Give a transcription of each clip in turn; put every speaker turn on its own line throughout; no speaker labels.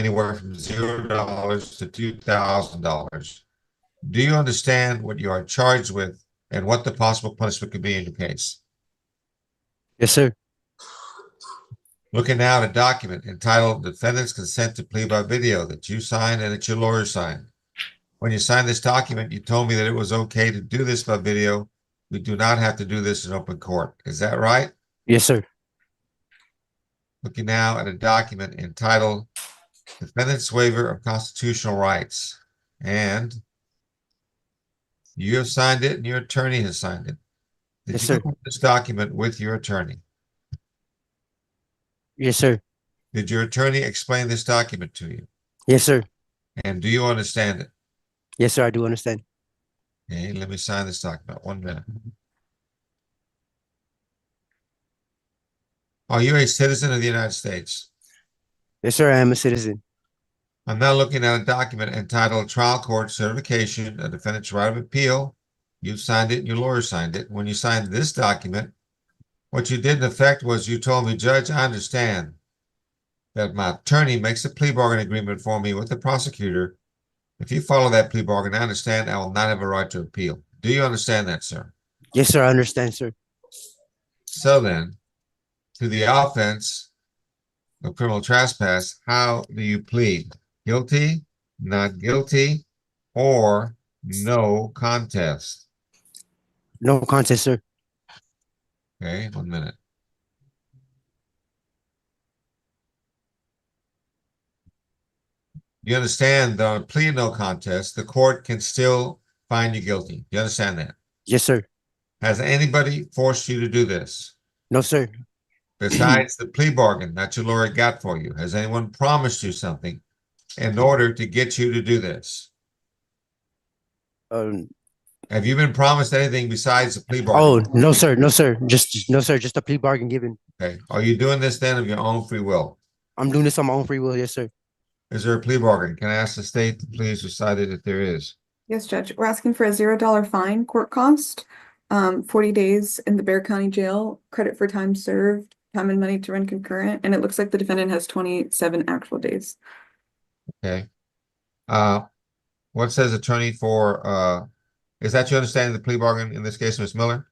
anywhere from $0 to $2,000. Do you understand what you are charged with and what the possible punishment could be in your case?
Yes, sir.
Looking now at a document entitled Defendant's Consent to Plea by Video that you signed and that your lawyer signed. When you signed this document, you told me that it was okay to do this by video. We do not have to do this in open court. Is that right?
Yes, sir.
Looking now at a document entitled Defendant's Waiver of Constitutional Rights. And you have signed it and your attorney has signed it. Did
Yes,
you
sir.
look at this document with your attorney?
Yes, sir.
Did your attorney explain this document to you?
Yes, sir.
And do you understand it?
Yes, sir. I do understand.
Okay, let me sign this document. 1 minute. Are you a citizen of the United States?
Yes, sir. I am a citizen.
I'm now looking at a document entitled Trial Court Certification, a defendant's right of appeal. You signed it and your lawyer signed it. When you signed this document, what you did in effect was you told me, Judge, I understand that my attorney makes a plea bargain agreement for me with the prosecutor. If you follow that plea bargain, I understand I will not have a right to appeal. Do you understand that, sir?
Yes, sir. I understand, sir.
So then, to the offense of criminal trespass, how do you plead? Guilty, not guilty, or no contest?
No contest, sir.
Okay, 1 minute. You understand that on a plea of no contest, the court can still find you guilty. You understand that?
Yes, sir.
Has anybody forced you to do this?
No, sir.
Besides the plea bargain that your lawyer got for you, has anyone promised you something in order to get you to do this?
Have
you been promised anything besides the plea bargain?
Oh, no, sir. No, sir. No, sir. Just a plea bargain given.
Okay. Are you doing this then of your own free will?
I'm doing this on my own free will. Yes, sir.
Is there a plea bargain? Can I ask the state to please recite it if there is?
Yes, Judge. We're asking for a $0 fine, court cost, 40 days in the Bexar County jail, credit for time served, time and money to run concurrent, and it looks like the defendant has 27 actual days.
Okay. What says attorney for, is that your understanding of the plea bargain in this case, Ms. Miller?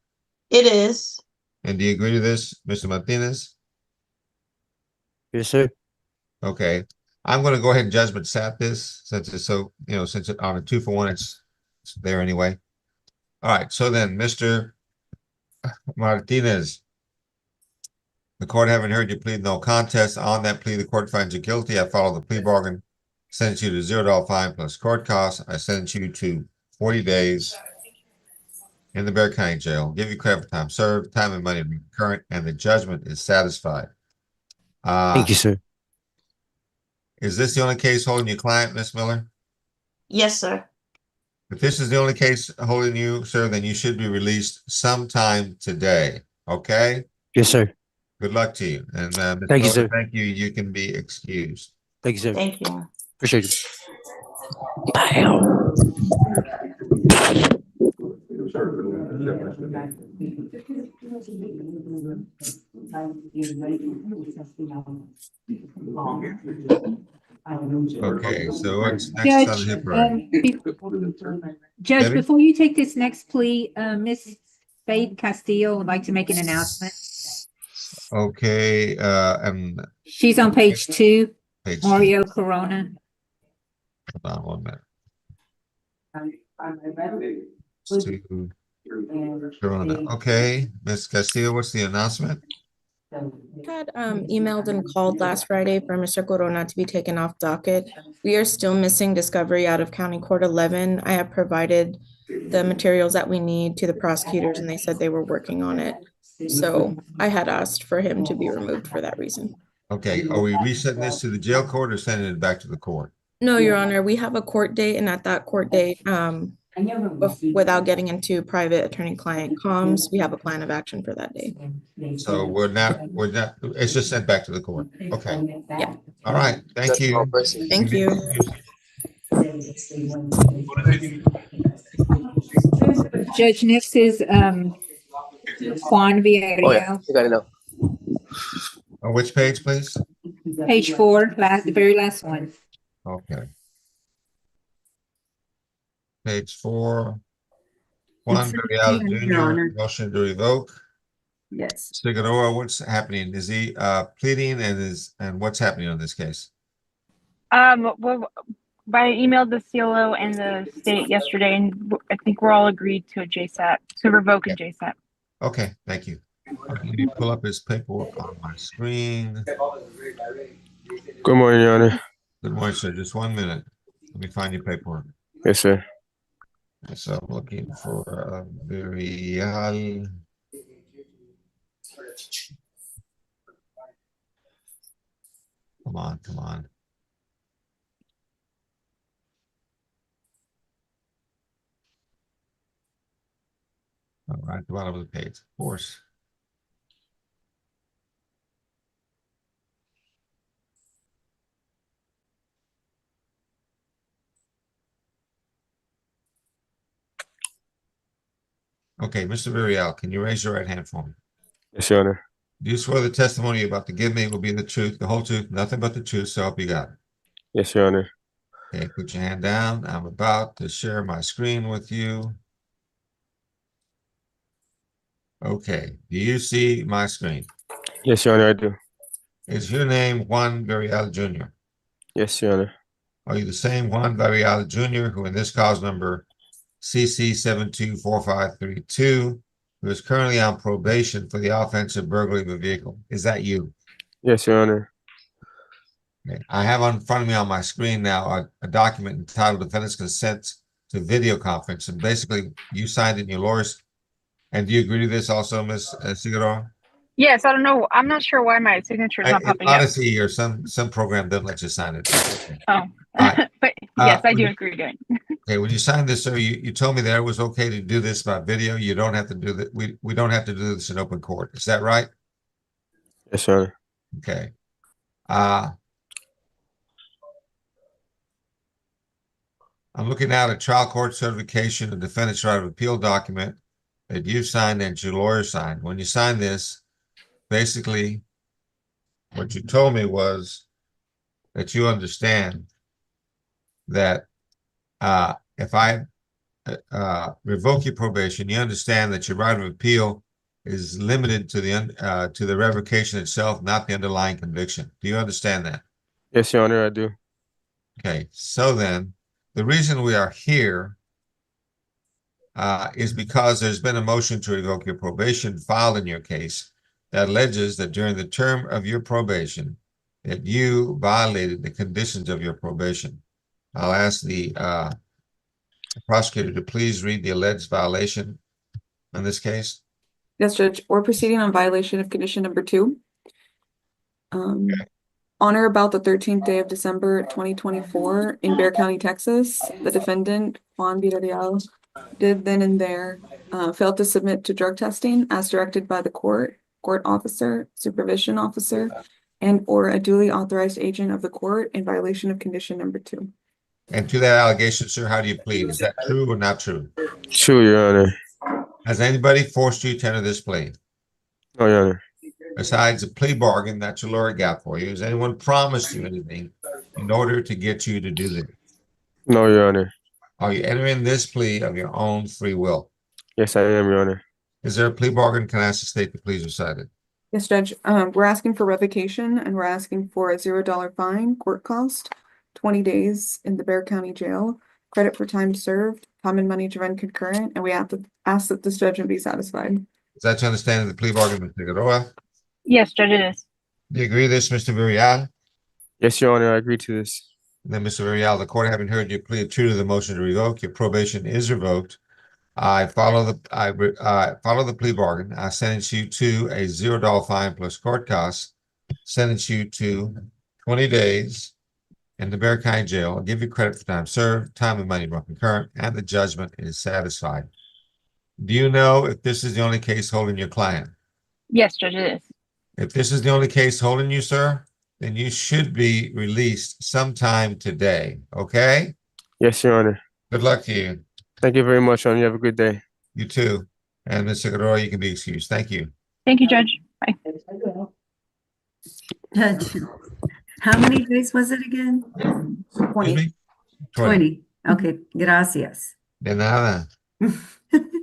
It is.
And do you agree to this, Mr. Martinez?
Yes, sir.
Okay. I'm going to go ahead and judgment sat this since it's so, since it on a 2-for-1, it's there anyway. All right. So then, Mr. Martinez, the court having heard you plead no contest. On that plea, the court finds you guilty. I follow the plea bargain, sentence you to $0 fine plus court costs. I sentence you to 40 days in the Bexar County jail. Give you credit for time served, time and money current, and the judgment is satisfied.
Thank you, sir.
Is this the only case holding your client, Ms. Miller?
Yes, sir.
If this is the only case holding you, sir, then you should be released sometime today. Okay?
Yes, sir.
Good luck to you. And Ms.
Thank you,
Miller,
sir.
thank you. You can be excused.
Thank you, sir.
Thank you.
Appreciate it. Bam.
Okay, so what's next
Judge,
on the hip parade?
Judge,
Debbie?
before you take this next plea, Miss Faith Castillo would like to make an announcement.
Okay, and
She's on page 2,
page
Mario Corona.
hold on 1 minute. To Corona. Okay, Ms. Castillo, what's the announcement?
I had emailed and called last Friday for Mr. Corona to be taken off docket. We are still missing discovery out of County Court 11. I have provided the materials that we need to the prosecutors and they said they were working on it. So I had asked for him to be removed for that reason.
Okay, are we resetting this to the jail court or sending it back to the court?
No, Your Honor, we have a court date, and at that court date, without getting into private attorney-client comms, we have a plan of action for that day.
So we're not, it's just sent back to the court. Okay.
Yeah.
All right, thank you.
Thank you.
Judge, next is Juan Villarreal.
Oh, yeah. You got it now.
On which page, please?
Page 4, the very last one.
Okay. Page 4. Juan Villarreal Jr., motion to revoke.
Yes.
Figueroa, what's happening? Is he pleading and what's happening on this case?
Well, I emailed the CLO and the state yesterday, and I think we're all agreed to a JSAT, to revoke a JSAT.
Okay, thank you. Let me pull up his paperwork on my screen.
Good morning, Your Honor.
Good morning, sir. Just 1 minute. Let me find your paperwork.
Yes, sir.
So I'm looking for Villarreal. Come on, come on. All right, the bottom of the page, of course. Okay, Mr. Villarreal, can you raise your right hand for me?
Yes, Your Honor.
Do you swear the testimony you're about to give me will be the truth, the whole truth, nothing but the truth, so help you God?
Yes, Your Honor.
Okay, put your hand down. I'm about to share my screen with you. Okay, do you see my screen?
Yes, Your Honor, I do.
Is your name Juan Villarreal Jr.?
Yes, Your Honor.
Are you the same Juan Villarreal Jr. who in this cause number CC 724532, who is currently on probation for the offense of burglary of a vehicle? Is that you?
Yes, Your Honor.
Okay. I have in front of me on my screen now a document entitled Defendant's Consent to Video Conference, and basically you signed it in your lawyers. And do you agree to this also, Ms. Figueroa?
Yes, I don't know. I'm not sure why my signature is not popping up.
Odyssey or some program doesn't let you sign it.
Oh,
Right.
but yes, I do agree to it.
Okay, when you signed this, sir, you told me that it was okay to do this by video. You don't have to do that. We don't have to do this in open court. Is that right?
Yes, Your Honor.
Okay. I'm looking at a trial court certification of defendant's right of appeal document that you signed and your lawyer signed. When you signed this, basically what you told me was that you understand that if I revoke your probation, you understand that your right of appeal is limited to the revocation itself, not the underlying conviction. Do you understand that?
Yes, Your Honor, I do.
Okay, so then the reason we are here is because there's been a motion to revoke your probation filed in your case that alleges that during the term of your probation that you violated the conditions of your probation. I'll ask the prosecutor to please read the alleged violation in this case.
Yes, Judge. We're proceeding on violation of condition number 2. On or about the 13th day of December 2024 in Bexar County, Texas, the defendant, Juan Villarreal, did then and there fail to submit to drug testing as directed by the court officer, supervision officer, and or a duly authorized agent of the court in violation of condition number 2.
And to that allegation, sir, how do you plead? Is that true or not true?
True, Your Honor.
Has anybody forced you to enter this plea?
No, Your Honor.
Besides the plea bargain that your lawyer got for you, has anyone promised you anything in order to get you to do this?
No, Your Honor.
Are you entering this plea of your own free will?
Yes, I am, Your Honor.
Is there a plea bargain? Can I ask the state to please recite it?
Yes, Judge. We're asking for revocation and we're asking for a $0 fine, court cost, 20 days in the Bexar County Jail, credit for time served, time and money to run concurrent, and we have to ask that this judgment be satisfied.
Is that your understanding of the plea bargain, Mr. Figueroa?
Yes, Judge, it is.
Do you agree to this, Mr. Villarreal?
Yes, Your Honor, I agree to this.
And then, Mr. Villarreal, the court having heard you plead true to the motion to revoke, your probation is revoked. I follow the plea bargain. I sentence you to a $0 fine plus court costs. Sentence you to 20 days in the Bexar County Jail. I'll give you credit for time served, time and money run concurrent, and the judgment is satisfied. Do you know if this is the only case holding your client?
Yes, Judge, it is.
If this is the only case holding you, sir, then you should be released sometime today. Okay?
Yes, Your Honor.
Good luck to you.
Thank you very much, Your Honor. You have a good day.
You too. And Ms. Figueroa, you can be excused. Thank you.
Thank you, Judge. Bye.
Judge, How many days was it again?
Excuse
20.
me?
20. Okay, gracias.
De nada.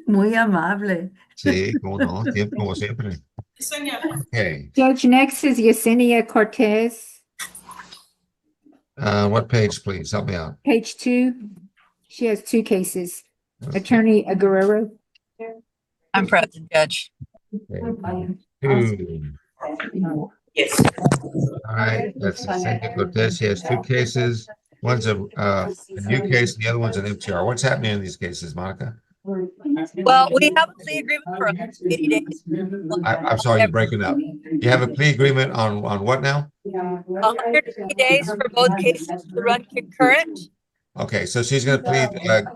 Muy amable.
Sí, como no, tiempo, como siempre. Okay,
Judge, next is Yesenia Cortez,
what page, please? Help me out.
page 2. She has 2 cases. Attorney Guerrero.
I'm present, Judge.
Okay. Two.
Yes.
All right, that's Cynthia Cortez. She has 2 cases. One's a new case, and the other one's an MTR. What's happening in these cases, Monica?
Well, we have a plea agreement for 180 days.
I'm sorry, you're breaking up. You have a plea agreement on what now?
180 days for both cases to run concurrent.
Okay, so she's going to plead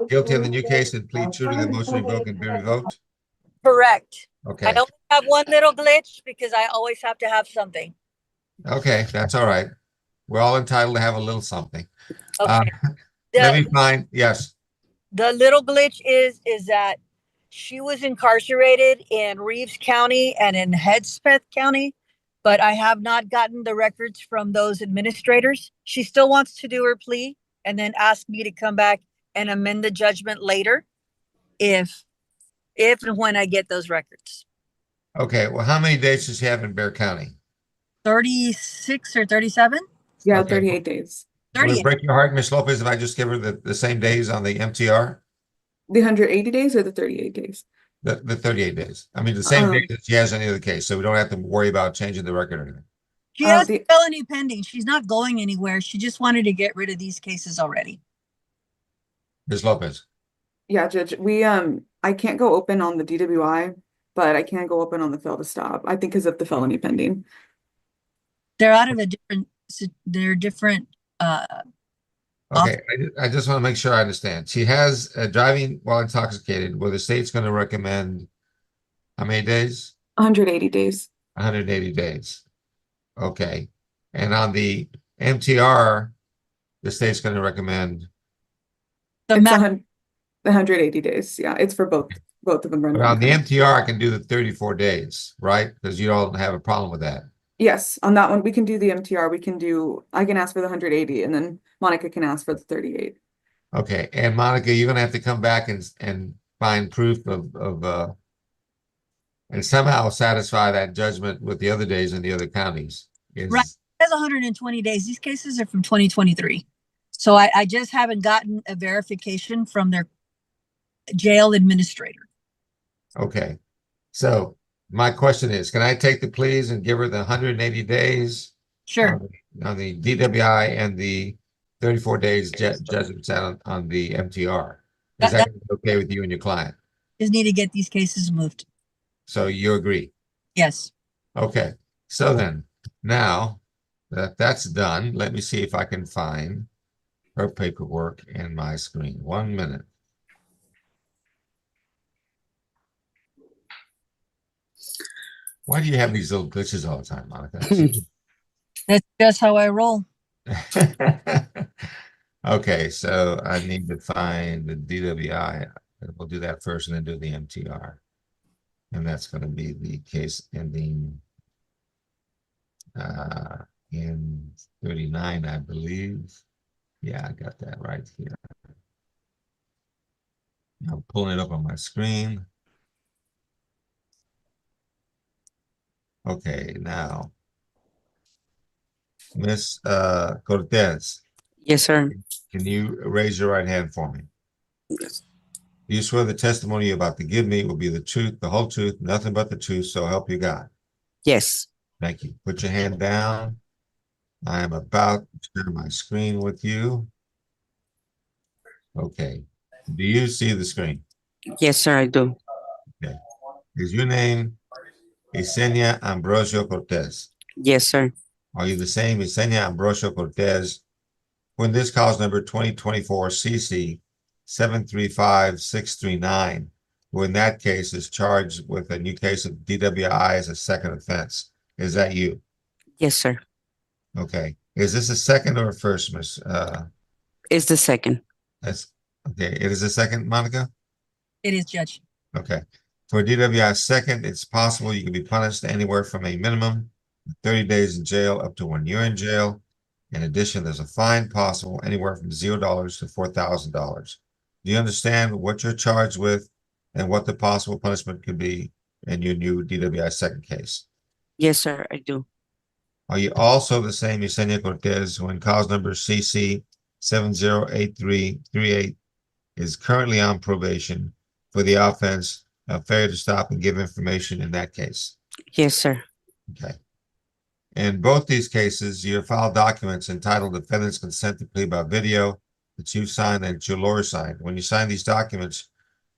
guilty on the new case and plead true to the motion revoked and be revoked?
Correct.
Okay,
I only have one little glitch because I always have to have something.
okay, that's all right. We're all entitled to have a little something.
Okay.
Let me
The,
find, yes,
the little glitch is that she was incarcerated in Reeves County and in Hedspeth County, but I have not gotten the records from those administrators. She still wants to do her plea and then ask me to come back and amend the judgment later if and when I get those records.
okay, well, how many days does she have in Bexar County?
36 or 37?
Yeah,
Okay.
38 days.
Will
38.
it break your heart, Ms. Lopez, if I just give her the same days on the MTR?
The 180 days or the 38 days?
The 38 days. I mean, the same
Um,
days that she has any other case, so we don't have to worry about changing the record or anything.
She has
the-
a felony pending. She's not going anywhere. She just wanted to get rid of these cases already.
Ms. Lopez,
Yeah, Judge, I can't go open on the DWI, but I can go open on the fail to stop, I think because of the felony pending.
They're out of a different, they're different,
okay, I just want to make sure I understand. She has driving while intoxicated, where the state's going to recommend how many days?
180 days.
180 days. Okay, and on the MTR, the state's going to recommend,
the
It's
max.
180 days. Yeah, it's for both of them.
but on the MTR, I can do the 34 days, right? Because you don't have a problem with that.
Yes, on that one, we can do the MTR. I can ask for the 180 and then Monica can ask for the 38.
Okay, and Monica, you're gonna have to come back and find proof of and somehow satisfy that judgment with the other days in the other counties.
Right. It has 120 days. These cases are from 2023. So I just haven't gotten a verification from their jail administrator.
Okay, so my question is, can I take the pleas and give her the 180 days
Sure.
on the DWI and the 34 days judgments out on the MTR? Is that okay with you and your client?
Just need to get these cases moved.
So you agree?
Yes.
Okay, so then, now that that's done, let me see if I can find her paperwork in my screen. 1 minute. Why do you have these little glitches all the time, Monica?
That's just how I roll.
Okay, so I need to find the DWI. We'll do that first and then do the MTR. And that's going to be the case ending in 39, I believe. Yeah, I got that right here. I'm pulling it up on my screen. Okay, now, Miss Cortez,
Yes, sir.
can you raise your right hand for me?
Yes.
Do you swear the testimony you're about to give me will be the truth, the whole truth, nothing but the truth, so help you God?
Yes.
Thank you. Put your hand down. I am about to share my screen with you. Okay. Do you see the screen?
Yes, sir, I do.
Is your name Yesenia Ambrosio Cortez?
Yes, sir.
Are you the same Yesenia Ambrosio Cortez when this cause number 2024 CC 735-639, who in that case is charged with a new case of DWI as a second offense? Is that you?
Yes, sir.
Okay. Is this a second or a first, Miss?
It's the second.
That's okay. It is a second, Monica?
It is, Judge.
Okay. For DWI second, it's possible you can be punished anywhere from a minimum of 30 days in jail up to 1 year in jail. In addition, there's a fine possible anywhere from $0 to $4,000. Do you understand what you're charged with and what the possible punishment could be in your new DWI second case?
Yes, sir, I do.
Are you also the same Yesenia Cortez, who in cause number CC 708338 is currently on probation for the offense of failure to stop and give information in that case?
Yes, sir.
Okay. In both these cases, you filed documents entitled Defendant's Consent to Plea by Video that you signed and your lawyer signed. When you signed these documents,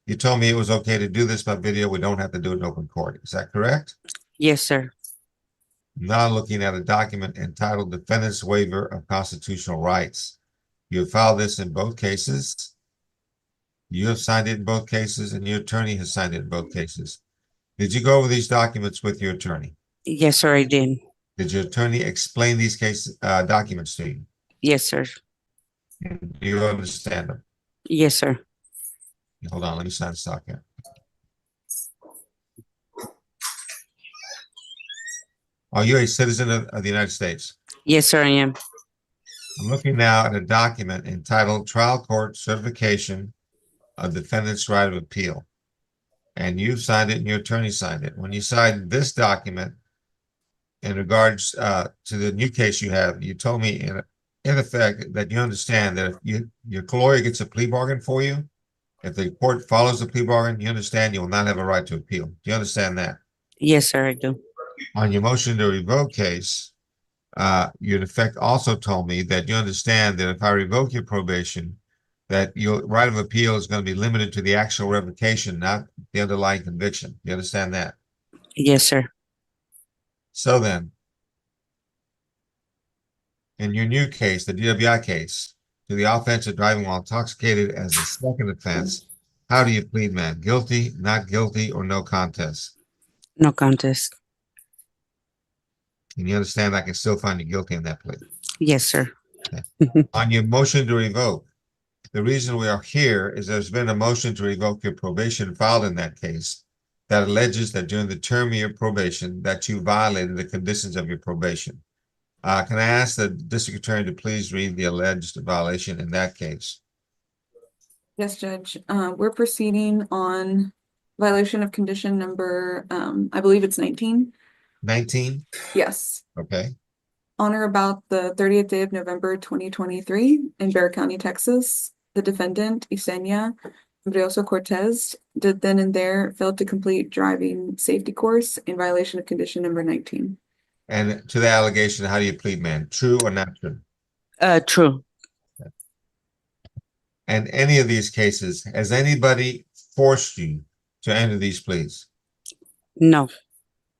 you told me it was okay to do this by video. We don't have to do it in open court. Is that correct?
Yes, sir.
Now looking at a document entitled Defendant's Waiver of Constitutional Rights. You have filed this in both cases. You have signed it in both cases, and your attorney has signed it in both cases. Did you go over these documents with your attorney?
Yes, sir, I did.
Did your attorney explain these documents to you?
Yes, sir.
Do you understand them?
Yes, sir.
Hold on, let me sign this document. Are you a citizen of the United States?
Yes, sir, I am.
I'm looking now at a document entitled Trial Court Certification of Defendant's Right of Appeal. And you signed it and your attorney signed it. When you signed this document in regards to the new case you have, you told me in effect that you understand that if your lawyer gets a plea bargain for you, if the court follows the plea bargain, you understand you will not have a right to appeal. Do you understand that?
Yes, sir, I do.
On your motion to revoke case, you in effect also told me that you understand that if I revoke your probation, that your right of appeal is going to be limited to the actual revocation, not the underlying conviction. You understand that?
Yes, sir.
So then, in your new case, the DWI case, to the offense of driving while intoxicated as a second offense, how do you plead, man? Guilty, not guilty, or no contest?
No contest.
And you understand I can still find you guilty in that plea?
Yes, sir.
On your motion to revoke, the reason we are here is there's been a motion to revoke your probation filed in that case that alleges that during the term of your probation that you violated the conditions of your probation. Can I ask the district attorney to please read the alleged violation in that case?
Yes, Judge. We're proceeding on violation of condition number, I believe it's 19.
19?
Yes.
Okay.
On or about the 30th day of November 2023 in Bexar County, Texas, the defendant, Yesenia Cortez, did then and there failed to complete driving safety course in violation of condition number 19.
And to the allegation, how do you plead, man? True or not true?
True.
And any of these cases, has anybody forced you to enter these pleas?
No.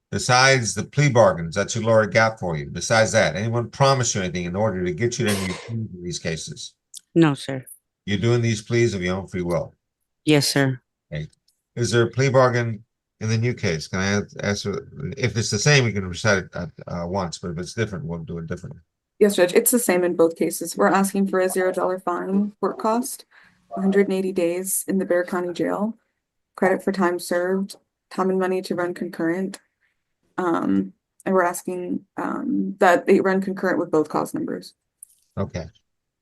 Besides the plea bargains that your lawyer got for you, besides that, anyone promise you anything in order to get you to enter these cases?
No, sir.
You're doing these pleas of your own free will?
Yes, sir.
Okay. Is there a plea bargain in the new case? Can I ask, if it's the same, we can recite it once, but if it's different, we'll do it differently.
Yes, Judge. It's the same in both cases. We're asking for a $0 fine, court cost, 180 days in the Bexar County Jail, credit for time served, time and money to run concurrent. And we're asking that they run concurrent with both cause numbers.
Okay.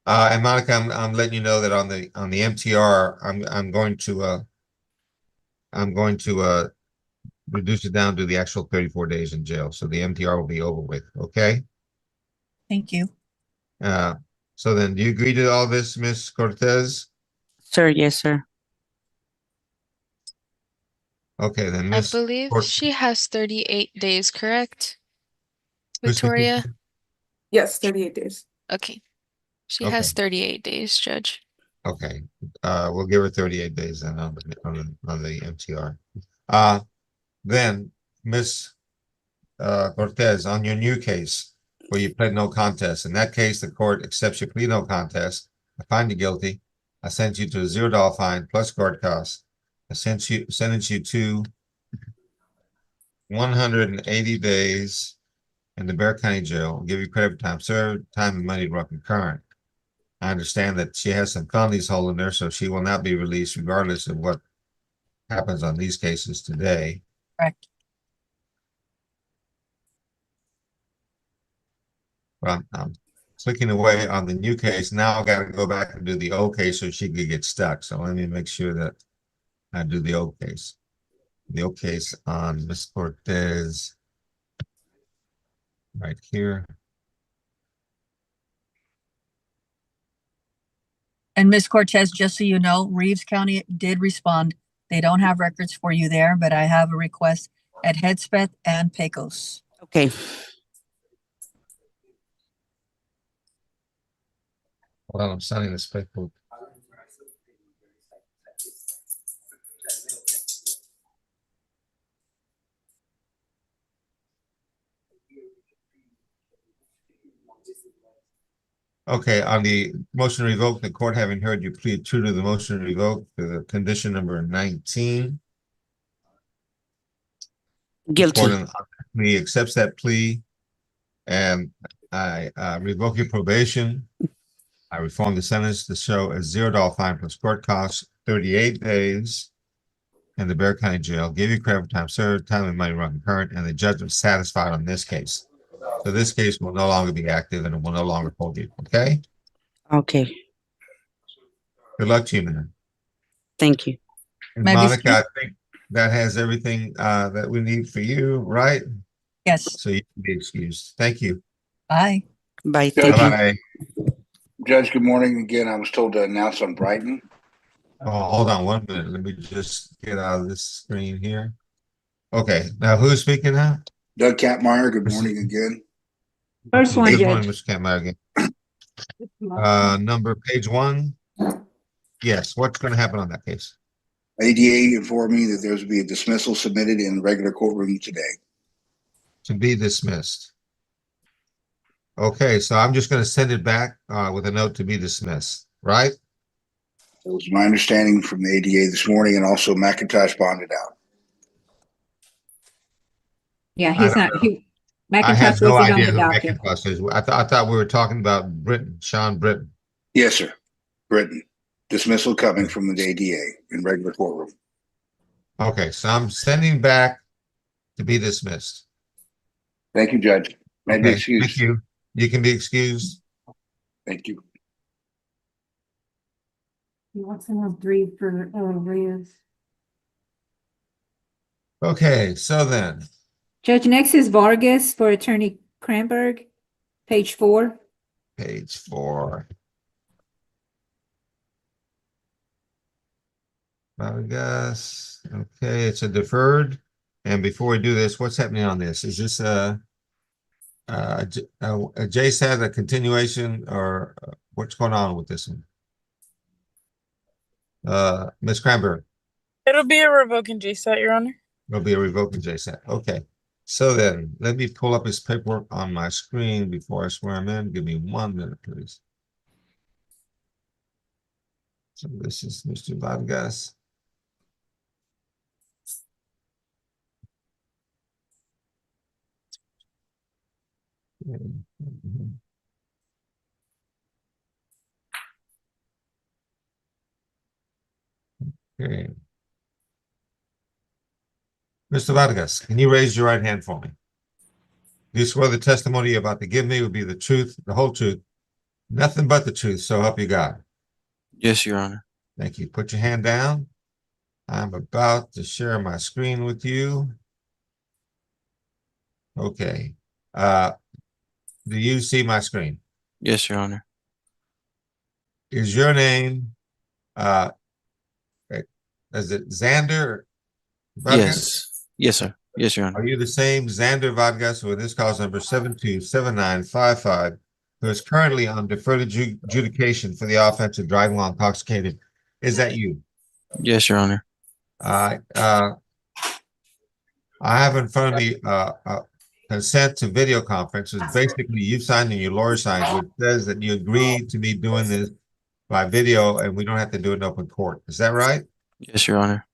And Monica, I'm letting you know that on the MTR, I'm going to reduce it down to the actual 34 days in jail. So the MTR will be over with. Okay.
Thank you.
So then, do you agree to all this, Ms. Cortez?
Sir, yes, sir.
Okay, then
I
Ms.
believe she has 38 days, correct?
Who's
Victoria?
Yes, 38 days.
Okay. She
Okay.
has 38 days, Judge.
Okay, we'll give her 38 days then on the MTR. Then Ms. Cortez, on your new case where you pled no contest, in that case, the court accepts your plea no contest. I find you guilty. I sent you to a $0 fine plus court costs. I sentence you to 180 days in the Bexar County Jail. I'll give you credit for time served, time and money to run concurrent. I understand that she has some felonies holding her, so she will not be released regardless of what happens on these cases today.
Correct.
Well, clicking away on the new case. Now I got to go back and do the old case so she could get stuck. So let me make sure that I do the old case. The old case on Miss Cortez right here.
And Ms. Cortez, just so you know, Reeves County did respond. They don't have records for you there, but I have a request at Hedspeth and Pecos.
Okay.
Hold on, I'm signing this paperwork. Okay, on the motion to revoke, the court having heard you plead true to the motion to revoke, the condition number 19.
Guilty.
Court accepts that plea, and I revoke your probation. I reform the sentence to show a $0 fine plus court costs, 38 days in the Bexar County Jail. Give you credit for time served, time and money run current, and the judge was satisfied on this case. So this case will no longer be active and it will no longer hold you. Okay.
Okay.
Good luck to you, man.
Thank you.
And
Maybe
Monica, I think that has everything that we need for you, right?
Yes.
So you can be excused. Thank you.
Bye.
Bye. Thank you.
Bye-bye.
Judge, good morning again. I was told to announce on Brighton.
Oh, hold on 1 minute. Let me just get out of this screen here. Okay, now who's speaking now?
Doug Catmeyer, good morning again.
First one,
Good morning,
Judge.
Mr. Catmeyer again. Number page 1. Yes, what's going to happen on that case?
ADA informed me that there's be a dismissal submitted in the regular courtroom today.
To be dismissed. Okay, so I'm just going to send it back with a note to be dismissed, right?
It was my understanding from the ADA this morning, and also McIntosh bonded out.
Yeah, he's not,
I have
McIntosh
no
wasn't on
idea
the
who
docket.
McIntosh is. I thought we were talking about Britton, Sean Britton.
Yes, sir. Britain. Dismissal coming from the ADA in regular courtroom.
Okay, so I'm sending back to be dismissed.
Thank you, Judge. May I be
Okay,
excused?
thank you. You can be excused.
Thank you.
He wants to know 3 for Reyes.
Okay, so then,
Judge, next is Vargas for Attorney Kranberg, page 4.
page 4. Vargas. Okay, it's a deferred. And before we do this, what's happening on this? Is this a JSAT, a continuation, or what's going on with this one? Ms. Cranberg.
It'll be a revoking JSAT, Your Honor.
It'll be a revoking JSAT. Okay. So then, let me pull up his paperwork on my screen before I swear him in. Give me 1 minute, please. So this is Mr. Vargas. Okay. Mr. Vargas, can you raise your right hand for me? Do you swear the testimony you're about to give me will be the truth, the whole truth, nothing but the truth, so help you God?
Yes, Your Honor.
Thank you. Put your hand down. I'm about to share my screen with you. Okay. Do you see my screen?
Yes, Your Honor.
Is your name, is it Xander Vargas?
Yes. Yes, sir. Yes, Your Honor.
Are you the same Xander Vargas with this cause number 727955, who is currently on deferred adjudication for the offense of driving while intoxicated? Is that you?
Yes, Your Honor.
I have in front of me consent to video conference. It's basically you signed and your lawyer signed, which says that you agreed to me doing this by video and we don't have to do it in open court. Is that right?
Yes, Your Honor.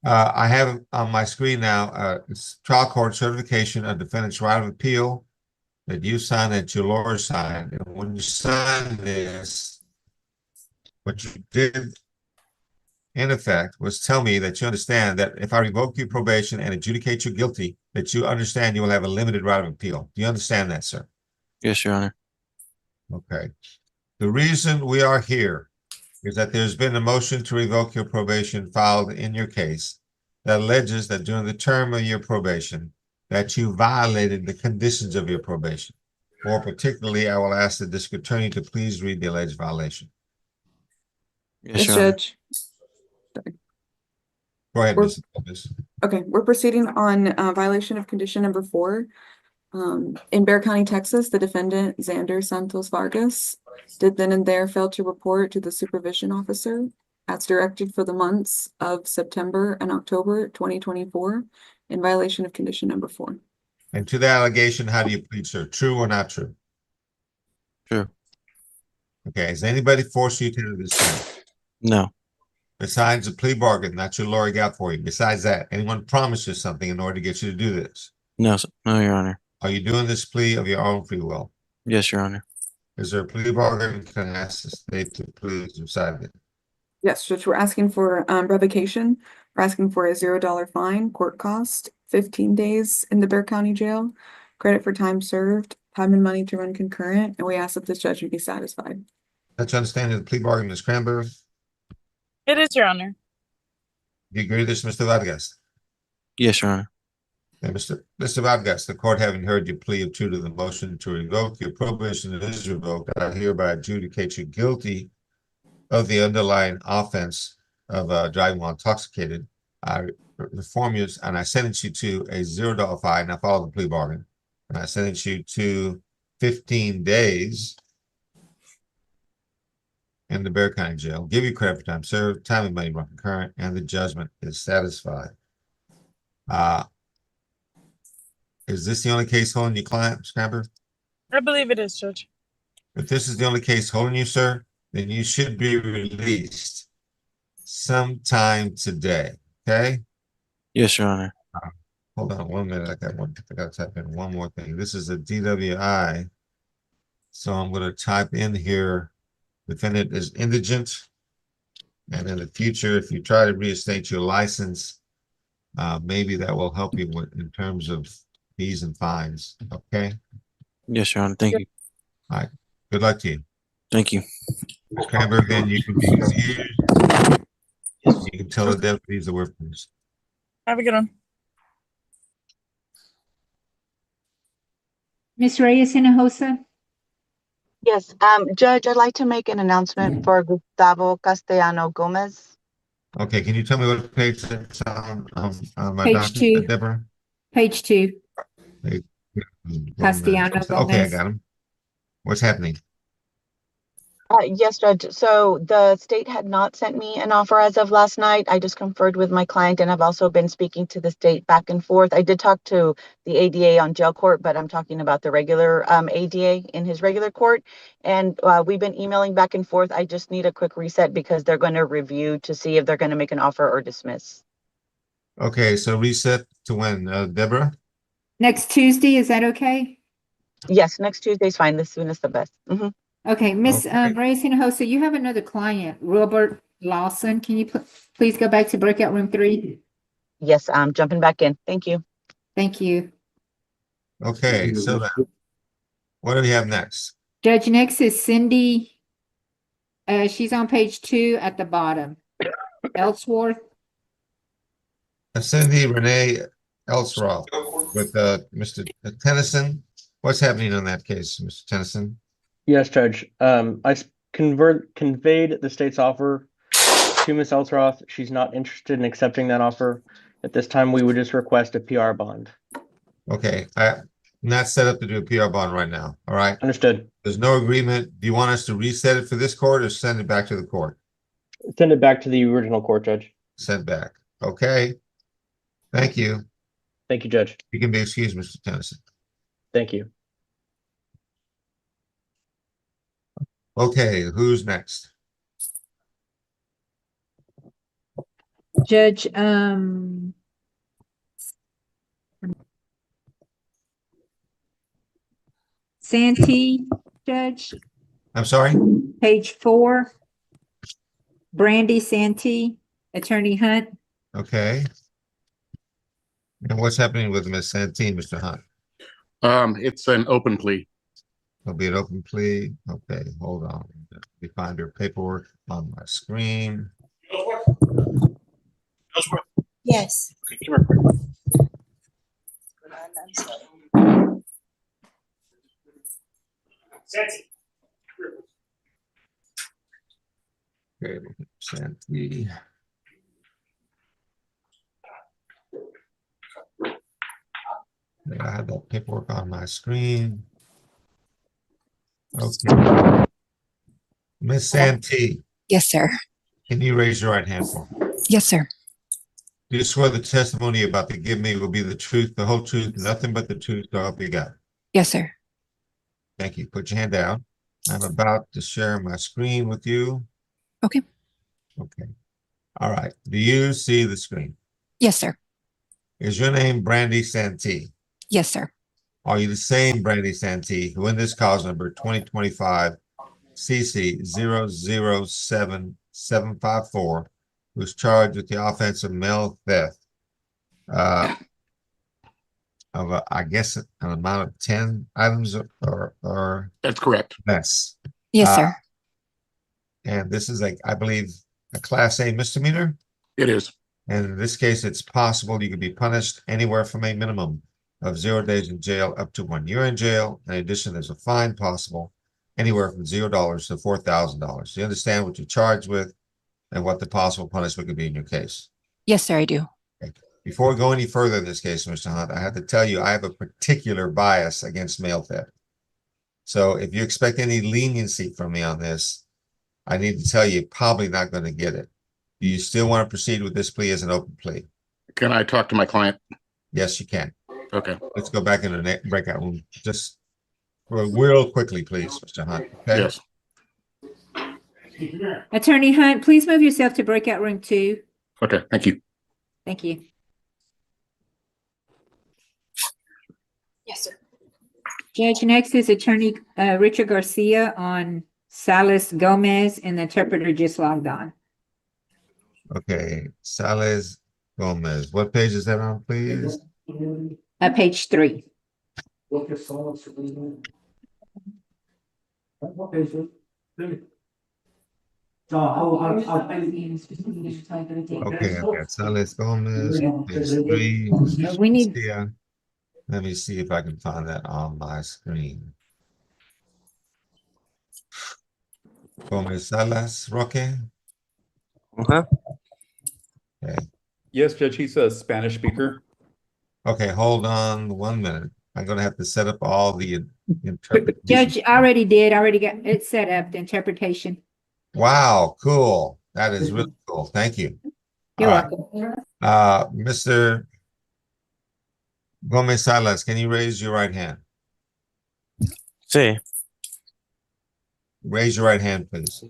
I have on my screen now trial court certification of defendant's right of appeal that you signed, that your lawyer signed. And when you signed this, what you did in effect was tell me that you understand that if I revoke your probation and adjudicate you guilty that you understand you will have a limited right of appeal. Do you understand that, sir?
Yes, Your Honor.
Okay. The reason we are here is that there's been a motion to revoke your probation filed in your case that alleges that during the term of your probation that you violated the conditions of your probation. More particularly, I will ask the district attorney to please read the alleged violation.
Yes, Your Honor.
Judge.
Go ahead,
We're-
Mrs. Davis.
Okay, we're proceeding on violation of condition number 4. In Bexar County, Texas, the defendant, Xander Santos Vargas, did then and there fail to report to the supervision officer as directed for the months of September and October 2024 in violation of condition number 4.
And to the allegation, how do you plead, sir? True or not true?
True.
Okay, has anybody forced you to do this thing?
No.
Besides the plea bargain that your lawyer got for you, besides that, anyone promised you something in order to get you to do this?
No, no, Your Honor.
Are you doing this plea of your own free will?
Yes, Your Honor.
Is there a plea bargain? Can I ask the state to please decide it?
Yes, Judge, we're asking for revocation. We're asking for a $0 fine, court cost, 15 days in the Bexar County Jail, credit for time served, time and money to run concurrent, and we ask that this judgment be satisfied.
That's your understanding of the plea bargain, Ms. Cranberry?
It is, Your Honor.
Do you agree with this, Mr. Vargas?
Yes, Your Honor.
And Mr. Vargas, the court having heard your plea of true to the motion to revoke your probation is revoked, I hereby adjudicate you guilty of the underlying offense of driving while intoxicated. I inform you, and I sentence you to a $0 fine. I follow the plea bargain, and I sentence you to 15 days in the Bexar County Jail. Give you credit for time served, time and money run concurrent, and the judgment is satisfied. Is this the only case holding your client, Scamper?
I believe it is, Judge.
If this is the only case holding you, sir, then you should be released sometime today. Okay?
Yes, Your Honor.
Hold on 1 minute. I got to type in one more thing. This is a DWI. So I'm going to type in here, defendant is indigent. And in the future, if you try to reinstate your license, maybe that will help you with, in terms of fees and fines. Okay?
Yes, Your Honor. Thank you.
All right. Good luck to you.
Thank you.
Cranberg, then you can be excused. You can tell the deputies the word, please.
Have a good one.
Ms. Reyes Hinojosa?
Yes, Judge, I'd like to make an announcement for Gustavo Castellano Gomez.
Okay, can you tell me what page that's on my
Page
document,
2.
Deborah?
Page 2. Castellano
Okay, I
Gomez.
got him. What's happening?
Yes, Judge. So the state had not sent me an offer as of last night. I just conferred with my client, and I've also been speaking to the state back and forth. I did talk to the ADA on jail court, but I'm talking about the regular ADA in his regular court. And we've been emailing back and forth. I just need a quick reset because they're going to review to see if they're going to make an offer or dismiss.
Okay, so reset to when, Deborah?
Next Tuesday, is that okay?
Yes, next Tuesday's fine. The soonest the best. Mm-hmm.
Okay, Ms.
Okay.
Reyes Hinojosa, you have another client, Robert Lawson. Can you please go back to breakout room 3?
Yes, I'm jumping back in. Thank you.
Thank you.
Okay, so then, what do we have next?
Judge, next is Cindy. She's on page 2 at the bottom. Ellsworth.
Cindy Renee Elsroth with Mr. Tennyson. What's happening on that case, Mr. Tennyson?
Yes, Judge. I conveyed the state's offer to Ms. Elsroth. She's not interested in accepting that offer. At this time, we would just request a PR bond.
Okay, I'm not set up to do a PR bond right now. All right.
Understood.
There's no agreement. Do you want us to reset it for this court or send it back to the court?
Send it back to the original court, Judge.
Send back. Okay. Thank you.
Thank you, Judge.
You can be excused, Mr. Tennyson.
Thank you.
Okay, who's next?
Judge, Santee, Judge,
I'm sorry?
page 4. Brandy Santee, Attorney Hunt.
Okay. And what's happening with Miss Santee, Mr. Hunt?
It's an open plea.
It'll be an open plea. Okay, hold on. Let me find her paperwork on my screen.
Yes.
Okay, come here quick.
Okay, Santee. Yeah, I have that paperwork on my screen. Okay. Miss Santee,
Yes, sir.
can you raise your right hand for me?
Yes, sir.
Do you swear the testimony you're about to give me will be the truth, the whole truth, nothing but the truth, so help you God?
Yes, sir.
Thank you. Put your hand down. I'm about to share my screen with you.
Okay.
Okay. All right. Do you see the screen?
Yes, sir.
Is your name Brandy Santee?
Yes, sir.
Are you the same Brandy Santee who in this cause number 2025 CC 007754 was charged with the offense of mail theft of I guess an amount of 10 items or
That's correct.
less?
Yes, sir.
And this is I believe a class A misdemeanor.
It is.
And in this case, it's possible you could be punished anywhere from a minimum of 0 days in jail up to 1 year in jail. In addition, there's a fine possible anywhere from $0 to $4,000. You understand what you're charged with and what the possible punishment could be in your case?
Yes, sir, I do.
Okay. Before we go any further in this case, Mr. Hunt, I have to tell you, I have a particular bias against mail theft. So if you expect any leniency from me on this, I need to tell you, you're probably not going to get it. Do you still want to proceed with this plea as an open plea?
Can I talk to my client?
Yes, you can.
Okay.
Let's go back into the breakout room. Just real quickly, please, Mr. Hunt. Okay?
Yes.
Attorney Hunt, please move yourself to breakout room 2.
Okay, thank you.
Thank you.
Yes, sir.
Judge, next is Attorney Richard Garcia on Salas Gomez, and the interpreter just logged on.
Okay, Salas Gomez. What page is that on, please?
Page 3.
Okay, I've got Salas Gomez, page 3.
We need.
Let me see if I can find that on my screen. Gomez Salas Roque.
Uh-huh.
Okay.
Yes, Judge, he's a Spanish speaker.
Okay, hold on 1 minute. I'm gonna have to set up all the interpretation.
Judge already did, already got it set up, the interpretation.
Wow, cool. That is really cool. Thank you.
You're
All right.
welcome.
Mr. Gomez Salas, can you raise your right hand?
Sí.
Raise your right hand, please.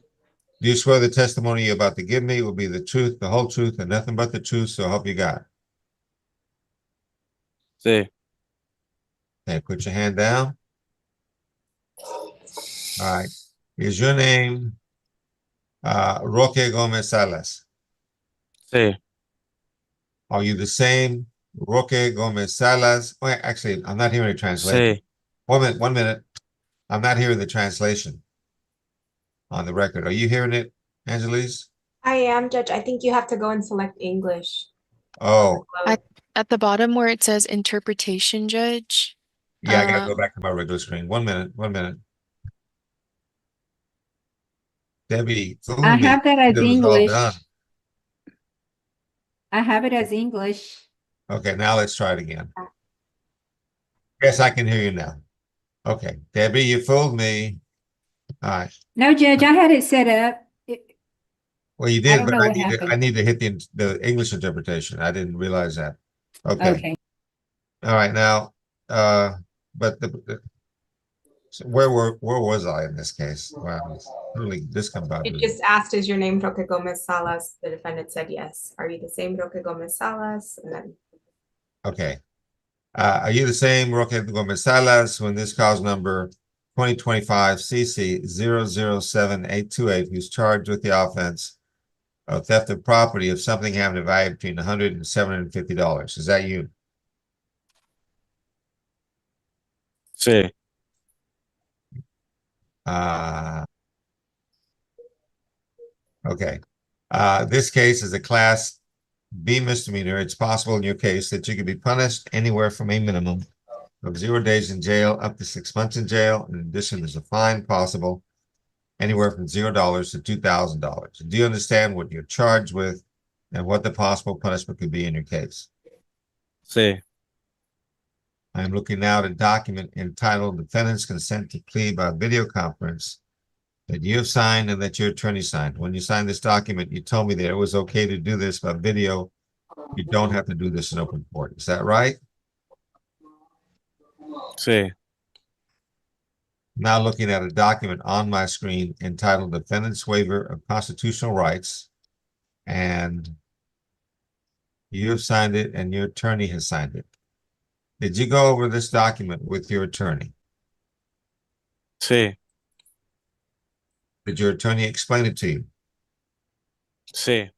Do you swear the testimony you're about to give me will be the truth, the whole truth, and nothing but the truth, so help you God?
Sí.
Okay, put your hand down. All right. Is your name Roque Gomez Salas?
Sí.
Are you the same Roque Gomez Salas? Wait, actually, I'm not hearing a translation.
Sí.
1 minute, 1 minute. I'm not hearing the translation on the record. Are you hearing it, Angeles?
I am, Judge. I think you have to go and select English.
Oh,
At the bottom where it says interpretation, Judge.
yeah, I gotta go back to my regular screen. 1 minute, 1 minute. Debbie,
I have that as
it was all
English.
done.
I have it as English.
Okay, now let's try it again. Yes, I can hear you now. Okay, Debbie, you fooled me. All right.
No, Judge, I had it set up.
Well, you
I
did,
don't
but
know
I
what
need to,
happened.
I need to hit the English interpretation. I didn't realize that. Okay.
Okay.
All right, now, but so where was I in this case? Wow, it's totally
It
discombobulated.
just asked, is your name Roque Gomez Salas? The defendant said yes. Are you the same Roque Gomez Salas? And then
Okay. Are you the same Roque Gomez Salas when this cause number 2025 CC 007828, who's charged with the offense of theft of property of something having a value between $100 and $750? Is that you?
Sí.
Okay. This case is a class B misdemeanor. It's possible in your case that you could be punished anywhere from a minimum of 0 days in jail up to 6 months in jail. In addition, there's a fine possible anywhere from $0 to $2,000. Do you understand what you're charged with and what the possible punishment could be in your case?
Sí.
I'm looking now at a document entitled Defendant's Consent to Plea by Video Conference that you have signed and that your attorney signed. When you signed this document, you told me that it was okay to do this by video. You don't have to do this in open court. Is that right?
Sí.
Now looking at a document on my screen entitled Defendant's Waiver of Constitutional Rights, and you have signed it and your attorney has signed it. Did you go over this document with your attorney?
Sí.
Did your attorney explain it to you?
Sí.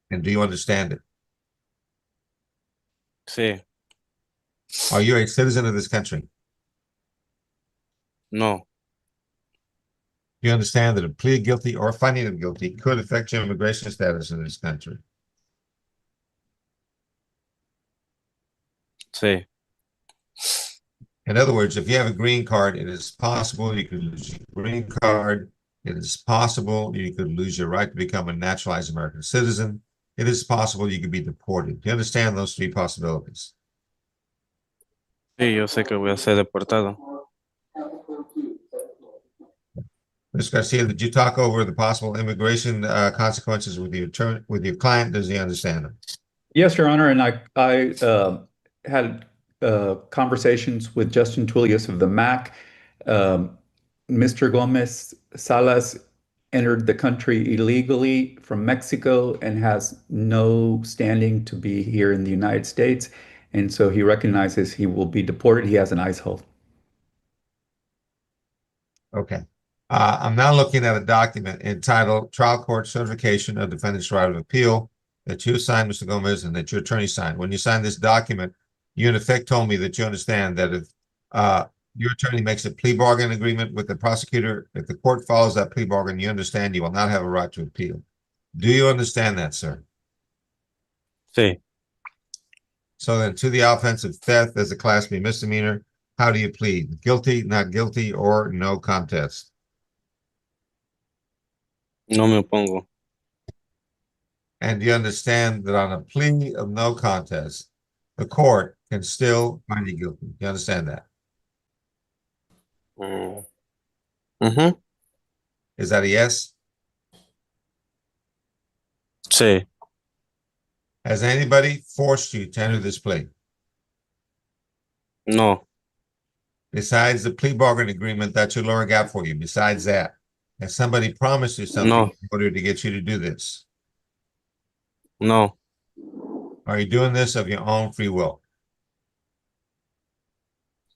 And do you understand it?
Sí.
Are you a citizen of this country?
No.
You understand that a plea of guilty or finding of guilty could affect your immigration status in this country?
Sí.
In other words, if you have a green card, it is possible you could lose your green card. It is possible you could lose your right to become a naturalized American citizen. It is possible you could be deported. Do you understand those three possibilities?
Sí, yo sé que voy a ser deportado.
Ms. Garcia, did you talk over the possible immigration consequences with your attorney, with your client? Does he understand them?
Yes, Your Honor, and I had conversations with Justin Tullius of the MAC. Mr. Gomez Salas entered the country illegally from Mexico and has no standing to be here in the United States. And so he recognizes he will be deported. He has an ICE hold.
Okay. I'm now looking at a document entitled Trial Court Certification of Defendant's Right of Appeal that you signed, Mr. Gomez, and that your attorney signed. When you signed this document, you in effect told me that you understand that if your attorney makes a plea bargain agreement with the prosecutor, if the court follows that plea bargain, you understand you will not have a right to appeal. Do you understand that, sir?
Sí.
So then to the offense of theft as a Class B misdemeanor, how do you plead? Guilty, not guilty, or no contest?
No me opongo.
And you understand that on a plea of no contest, the court can still find you guilty. You understand that?
Mm-hmm.
Is that a yes?
Sí.
Has anybody forced you to enter this plea?
No.
Besides the plea bargain agreement that your lawyer got for you, besides that, has somebody promised you something
No.
in order to get you to do this?
No.
Are you doing this of your own free will?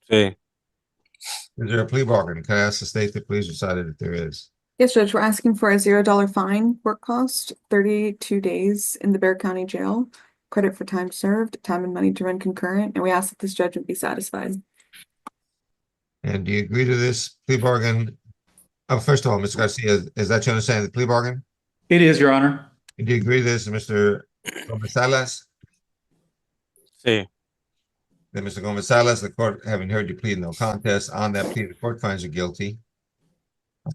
Sí.
Is there a plea bargain? Can I ask the state to please decide if there is?
Yes, Judge, we're asking for a $0 fine, work cost, 32 days in the Bexar County Jail, credit for time served, time and money to run concurrent, and we ask that this judgment be satisfied.
And do you agree to this plea bargain? Oh, first of all, Mr. Garcia, is that your understanding of the plea bargain?
It is, Your Honor.
And do you agree to this, Mr. Gomez Salas?
Sí.
Then, Mr. Gomez Salas, the court, having heard you plead no contest, on that plea, the court finds you guilty.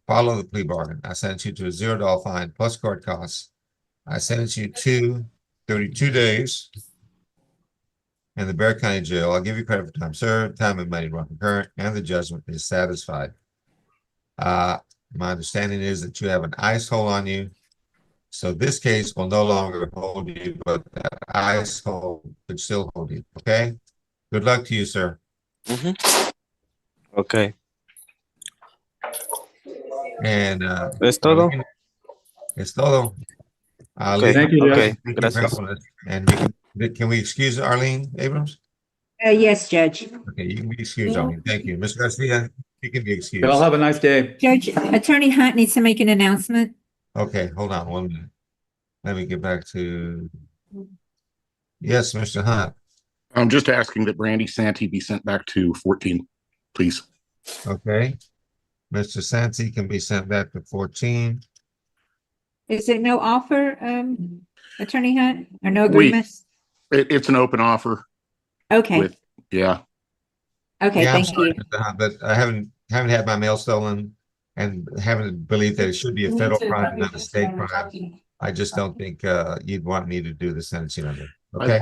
Follow the plea bargain. I sentence you to a $0 fine plus court costs. I sentence you to 32 days in the Bexar County Jail. I'll give you credit for time served, time and money run concurrent, and the judgment is satisfied. My understanding is that you have an ICE hold on you. So this case will no longer hold you, but that ICE hold could still hold you. Okay? Good luck to you, sir.
Mm-hmm. Okay.
And
¿Es todo?
Es todo.
Okay.
Thank you,
Okay.
Judge.
Thank you for
Gracias.
helping us. And can we excuse Arlene Abrams?
Yes, Judge.
Okay, you can be excused, Arlene. Thank you. Mr. Garcia, you can be excused.
Y'all have a nice day.
Judge, Attorney Hunt needs to make an announcement.
Okay, hold on 1 minute. Let me get back to. Yes, Mr. Hunt.
I'm just asking that Brandy Santee be sent back to 14. please.
Okay. Mr. Santi can be sent back to 14.
Is there no offer, Attorney Hunt, or no
We-
agreements?
It's an open offer
Okay,
with, yeah.
okay,
Yeah, I'm
thank
sorry,
you.
Mr. Hunt, but I haven't had my mail stolen and haven't believed that it should be a federal crime, not a state crime. I just don't think you'd want me to do the sentencing under. Okay.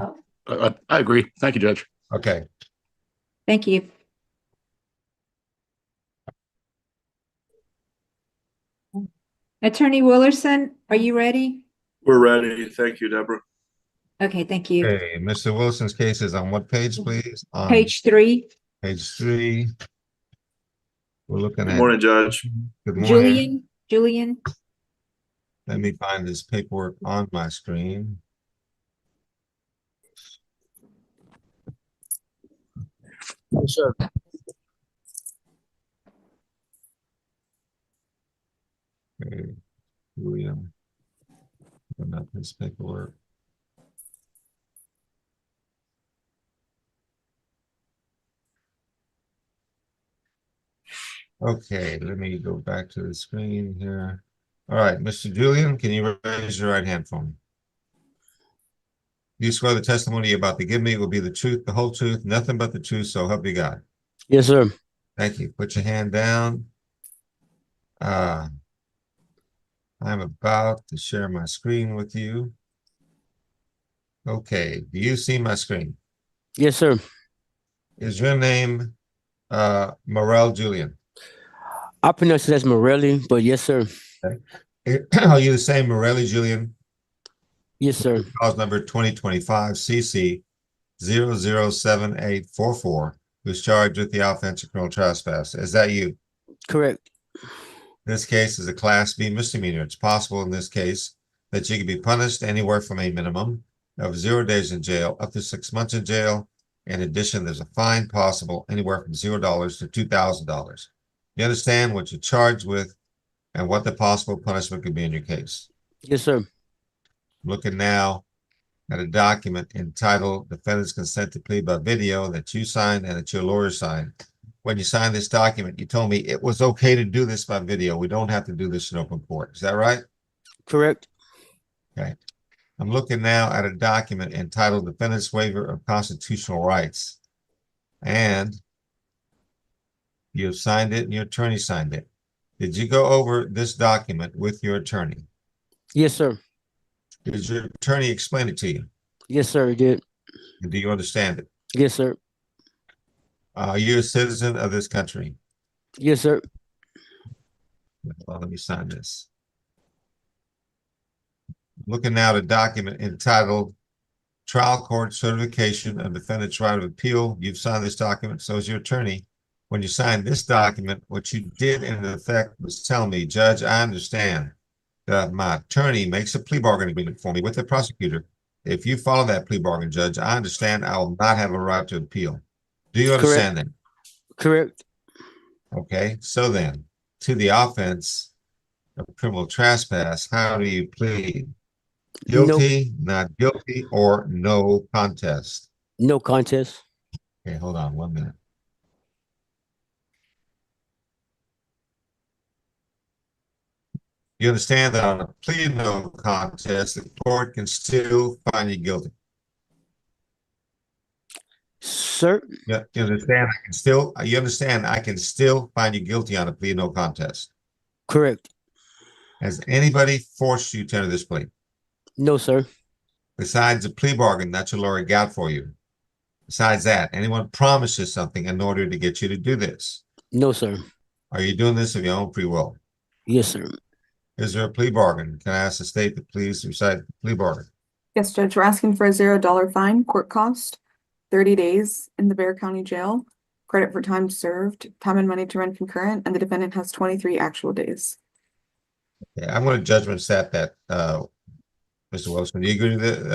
I agree. Thank you, Judge.
Okay.
Thank you. Attorney Willerson, are you ready?
We're ready. Thank you, Deborah.
Okay, thank you.
Okay, Mr. Wilson's case is on what page, please? On
Page 3.
Page 3. We're looking
Good
at.
morning, Judge.
Good morning.
Julian.
Let me find this paperwork on my screen.
Yes, sir.
Okay, William. Open up his paperwork. Okay, let me go back to the screen here. All right, Mr. Julian, can you raise your right hand for me? You swear the testimony you're about to give me will be the truth, the whole truth, nothing but the truth, so help you God.
Yes, sir.
Thank you. Put your hand down. I'm about to share my screen with you. Okay, do you see my screen?
Yes, sir.
Is your name Morel Julian?
I pronounce it as Morelli, but yes, sir.
Okay. Are you the same Morelli Julian?
Yes, sir.
Cause number 2025 CC 007844, who's charged with the offense of criminal trespass. Is that you?
Correct.
This case is a Class B misdemeanor. It's possible in this case that you can be punished anywhere from a minimum of 0 days in jail up to 6 months in jail. In addition, there's a fine possible anywhere from $0 to $2,000. You understand what you're charged with and what the possible punishment could be in your case?
Yes, sir.
Looking now at a document entitled Defendant's Consent to Plea by Video that you signed and that your lawyer signed. When you signed this document, you told me it was okay to do this by video. We don't have to do this in open court. Is that right?
Correct.
Okay. I'm looking now at a document entitled Defendant's Waiver of Constitutional Rights. And you signed it and your attorney signed it. Did you go over this document with your attorney?
Yes, sir.
Did your attorney explain it to you?
Yes, sir. He did.
Do you understand it?
Yes, sir.
Are you a citizen of this country?
Yes, sir.
Well, let me sign this. Looking now at a document entitled Trial Court Certification of Defendant's Right of Appeal. You've signed this document, so is your attorney. When you signed this document, what you did in effect was tell me, Judge, I understand that my attorney makes a plea bargain agreement for me with the prosecutor. If you follow that plea bargain, Judge, I understand I will not have a right to appeal. Do you understand that?
Correct.
Okay, so then, to the offense of criminal trespass, how do you plead? Guilty, not guilty, or no contest?
No contest.
Okay, hold on 1 minute. You understand that on a plea of no contest, the court can still find you guilty.
Sir?
Yeah, you understand I can still find you guilty on a plea of no contest.
Correct.
Has anybody forced you to enter this plea?
No, sir.
Besides the plea bargain that your lawyer got for you? Besides that, anyone promises something in order to get you to do this?
No, sir.
Are you doing this of your own free will?
Yes, sir.
Is there a plea bargain? Can I ask the state to please recite the plea bargain?
Yes, Judge, we're asking for a $0 fine, court cost, 30 days in the Bexar County Jail, credit for time served, time and money to run concurrent, and the defendant has 23 actual days.
Okay, I'm going to judgment set that, Mr. Wilson. Do you agree with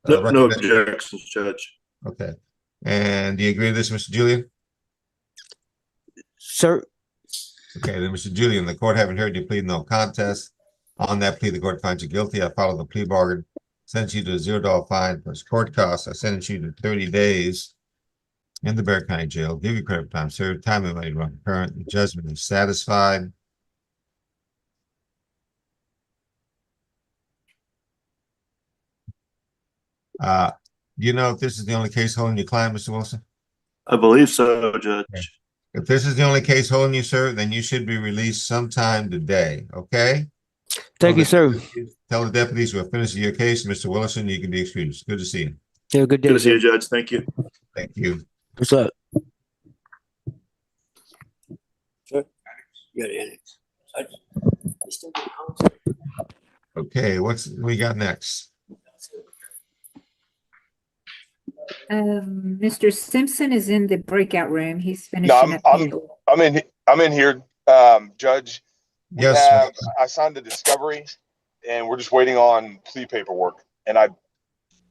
No objections, Judge.
Okay. And do you agree with this, Mr. Julian?
Sir.
Okay, then, Mr. Julian, the court having heard you plead no contest. On that plea, the court finds you guilty. I follow the plea bargain, sentence you to a $0 fine plus court costs. I sentence you to 30 days in the Bexar County Jail, give you credit for time served, time and money to run concurrent, the judgment is satisfied. You know if this is the only case holding your client, Mr. Wilson?
I believe so, Judge.
Okay. If this is the only case holding you, sir, then you should be released sometime today, okay?
Thank you, sir.
Tell the deputies we're finishing your case. Mr. Wilson, you can be excused. Good to see you.
Have a good day,
Good to see
sir.
you, Judge. Thank you.
Thank you.
What's up?
Okay, what's we got next?
Mr. Simpson is in the breakout room. He's
No,
finishing up.
I'm in here, Judge. We
Yes.
have, I signed the discovery and we're just waiting on plea paperwork. And I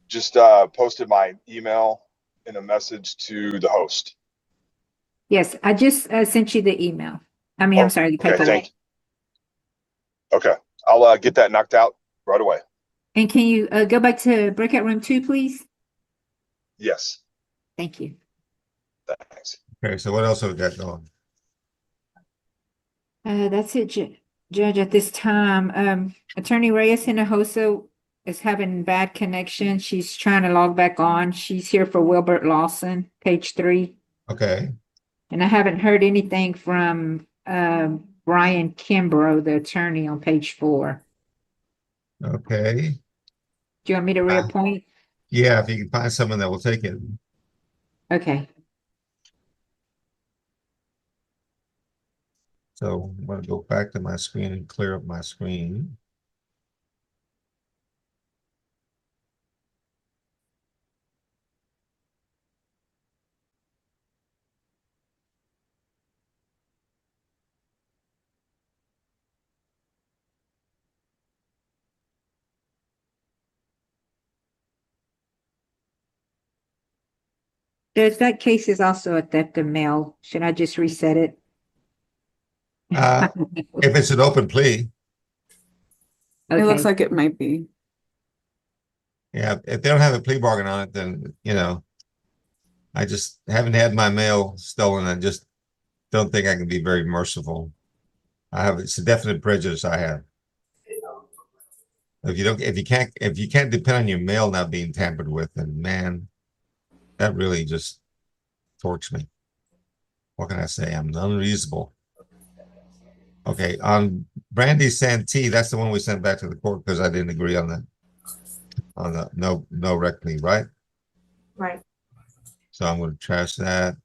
just posted my email in a message to the host.
Yes, I just sent you the email. I mean, I'm sorry, the
Okay,
paperwork.
thank you. Okay, I'll get that knocked out right away.
And can you go back to breakout room 2, please?
Yes.
Thank you.
Thanks.
Okay, so what else have we got going?
That's it, Judge, at this time. Attorney Reyes Hinojosa is having bad connection. She's trying to log back on. She's here for Wilbert Lawson, page 3.
Okay.
And I haven't heard anything from Brian Kimbrough, the attorney, on page 4.
Okay.
Do you want me to reappoint?
Yeah, if you can find someone that will take it.
Okay.
So I'm going to go back to my screen and clear up my screen.
Judge, that case is also a theft of mail. Should I just reset it?
If it's an open plea.
It looks like it might be.
Yeah, if they don't have a plea bargain on it, then, you know, I just haven't had my mail stolen. I just don't think I can be very merciful. It's a definite prejudice I have. If you can't depend on your mail not being tampered with, then man, that really just torques me. What can I say? I'm unreasonable. Okay, on Brandy Santee, that's the one we sent back to the court because I didn't agree on the no rec plea, right?
Right.
So I'm going to trash that.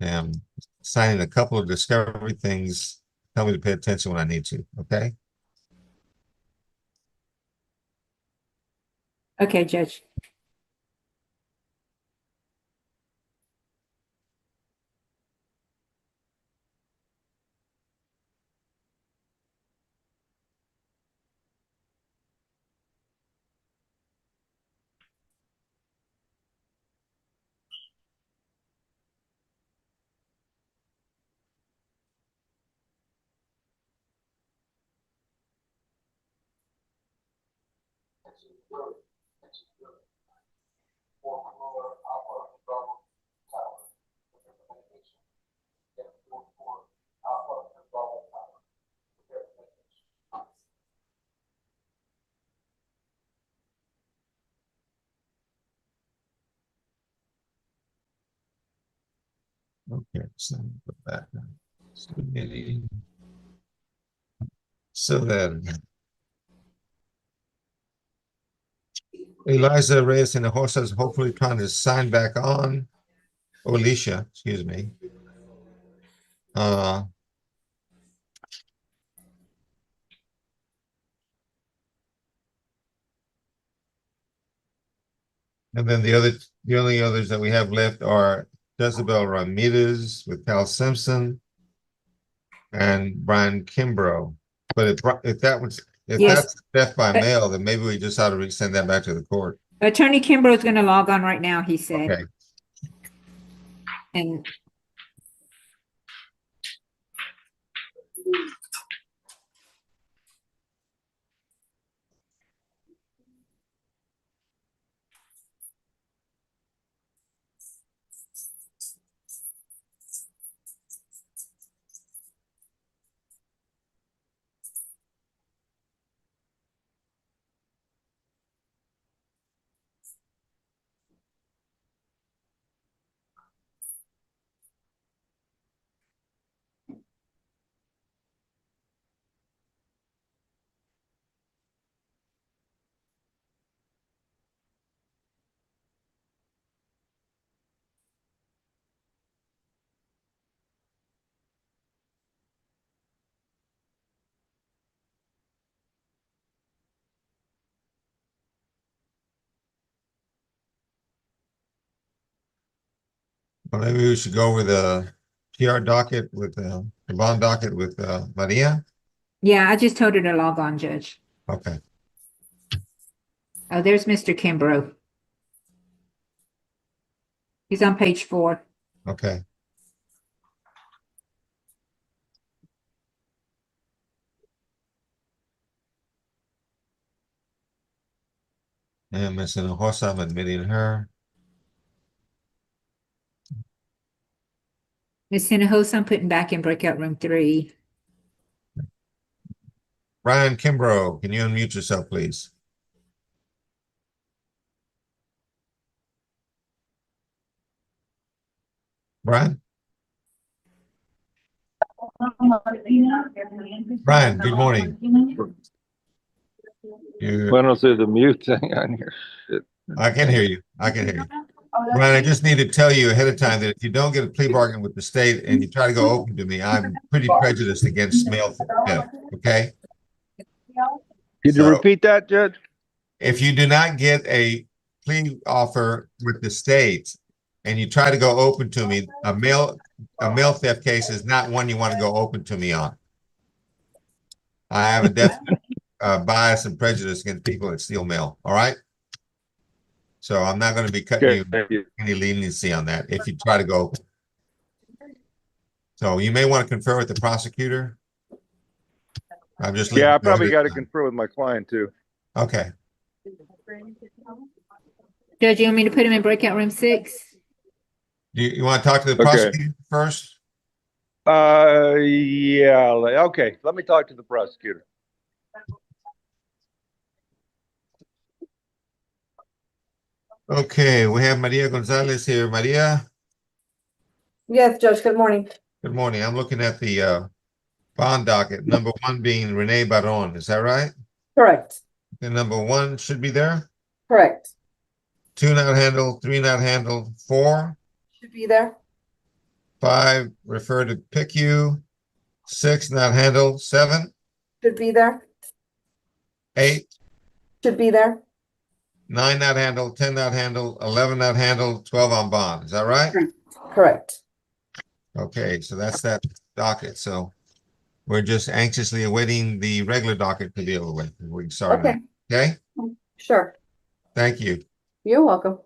And I'm signing a couple of discovery things. Tell me to pay attention when I need to, okay?
Okay, Judge.
Okay, so put that down. So then, Eliza Reyes and the horse is hopefully trying to sign back on. Or Alicia, excuse me. And then the only others that we have left are Jezebel Ramirez with Cal Simpson and Brian Kimbrough. But if that's death by mail, then maybe we just ought to resend that back to the court.
Attorney Kimbrough is going to log on right now, he said.
Okay.
And
Well, maybe we should go with a PR docket with the bond docket with Maria.
Yeah, I just told her to log on, Judge.
Okay.
Oh, there's Mr. Kimbrough. He's on page 4.
Okay. And Ms. Hinojosa, I'm admitting her.
Ms. Hinojosa, I'm putting back in breakout room 3.
Brian Kimbrough, can you unmute yourself, please? Brian? Brian, good morning.
I don't see the mute thing on here. Shit.
I can hear you. I can hear you. Brian, I just need to tell you ahead of time that if you don't get a plea bargain with the state and you try to go open to me, I'm pretty prejudiced against mail theft, okay?
Could you repeat that, Judge?
If you do not get a plea offer with the state and you try to go open to me, a mail theft case is not one you want to go open to me on. I have a definite bias and prejudice against people that steal mail, all right? So I'm not going to be cutting you any leniency on that if you try to go open. So you may want to confer with the prosecutor. I'm just
Yeah, I probably got to confer with my client too.
Okay.
Judge, you want me to put him in breakout room 6?
Do you want to talk to the prosecutor first?
Yeah. Okay. Let me talk to the prosecutor.
Okay, we have Maria Gonzalez here. Maria,
Yes, Judge, good morning.
good morning. I'm looking at the bond docket, number 1 being Renee Baron. Is that right?
Correct.
And number 1 should be there?
Correct.
2 not handled, 3 not handled, 4?
Should be there.
5 refer to PICU, 6 not handled, 7?
Should be there.
8?
Should be there.
9 not handled, 10 not handled, 11 not handled, 12 on bond. Is that right?
Correct.
Okay, so that's that docket. So we're just anxiously awaiting the regular docket to be over with. We can start.
Okay.
Okay.
Sure.
Thank you.
You're welcome.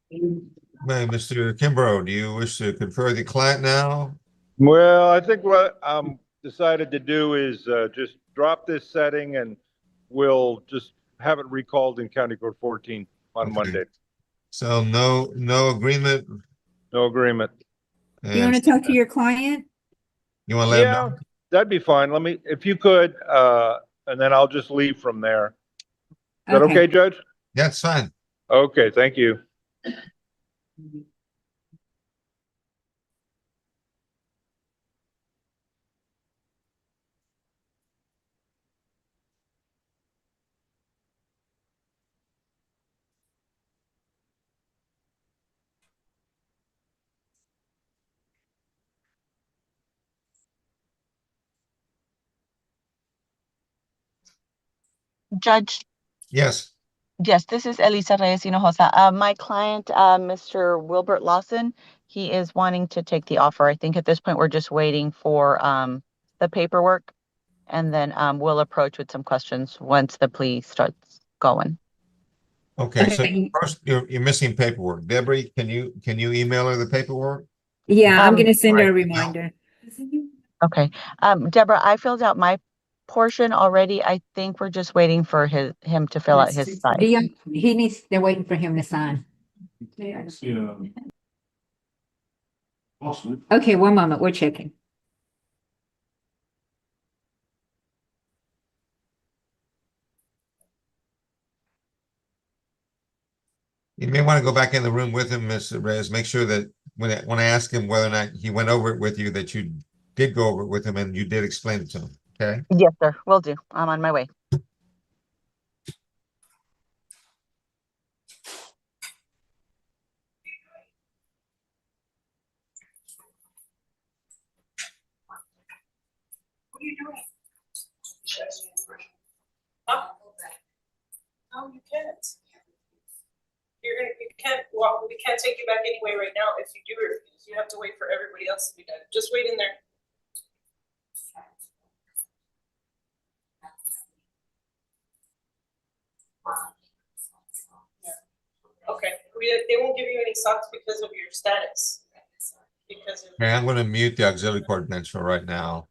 Hey, Mr. Kimbrough, do you wish to confer the client now?
Well, I think what I'm decided to do is just drop this setting and we'll just have it recalled in County Court 14 on Monday.
So no agreement.
No agreement.
You want to talk to your client?
You want to let him know?
That'd be fine. Let me, if you could, and then I'll just leave from there. Is that okay, Judge?
Yeah, it's fine.
Okay, thank you.
Judge.
Yes.
Yes, this is Elisa Reyes Hinojosa. My client, Mr. Wilbert Lawson, he is wanting to take the offer. I think at this point we're just waiting for the paperwork, and then we'll approach with some questions once the plea starts going.
Okay, so
Okay.
first, you're missing paperwork. Deborah, can you email her the paperwork?
Yeah, I'm gonna send her a
Right.
reminder.
Okay. Deborah, I filled out my portion already. I think we're just waiting for him to fill out his side.
They're waiting for him to sign. Okay, one moment, we're checking.
You may want to go back in the room with him, Mr. Reyes. Make sure that when I ask him whether or not he went over it with you, that you did go over it with him and you did explain it to him. Okay.
Yes, sir. Will do. I'm on my way.
What are you doing? Huh? No, you can't. You can't, well, we can't take you back anyway right now. If you do refuse, you have to wait for everybody else to be done. Just wait in there. Okay, they won't give you any socks because of your status. Because of,
Okay, I'm going to mute the auxiliary court bench for right now.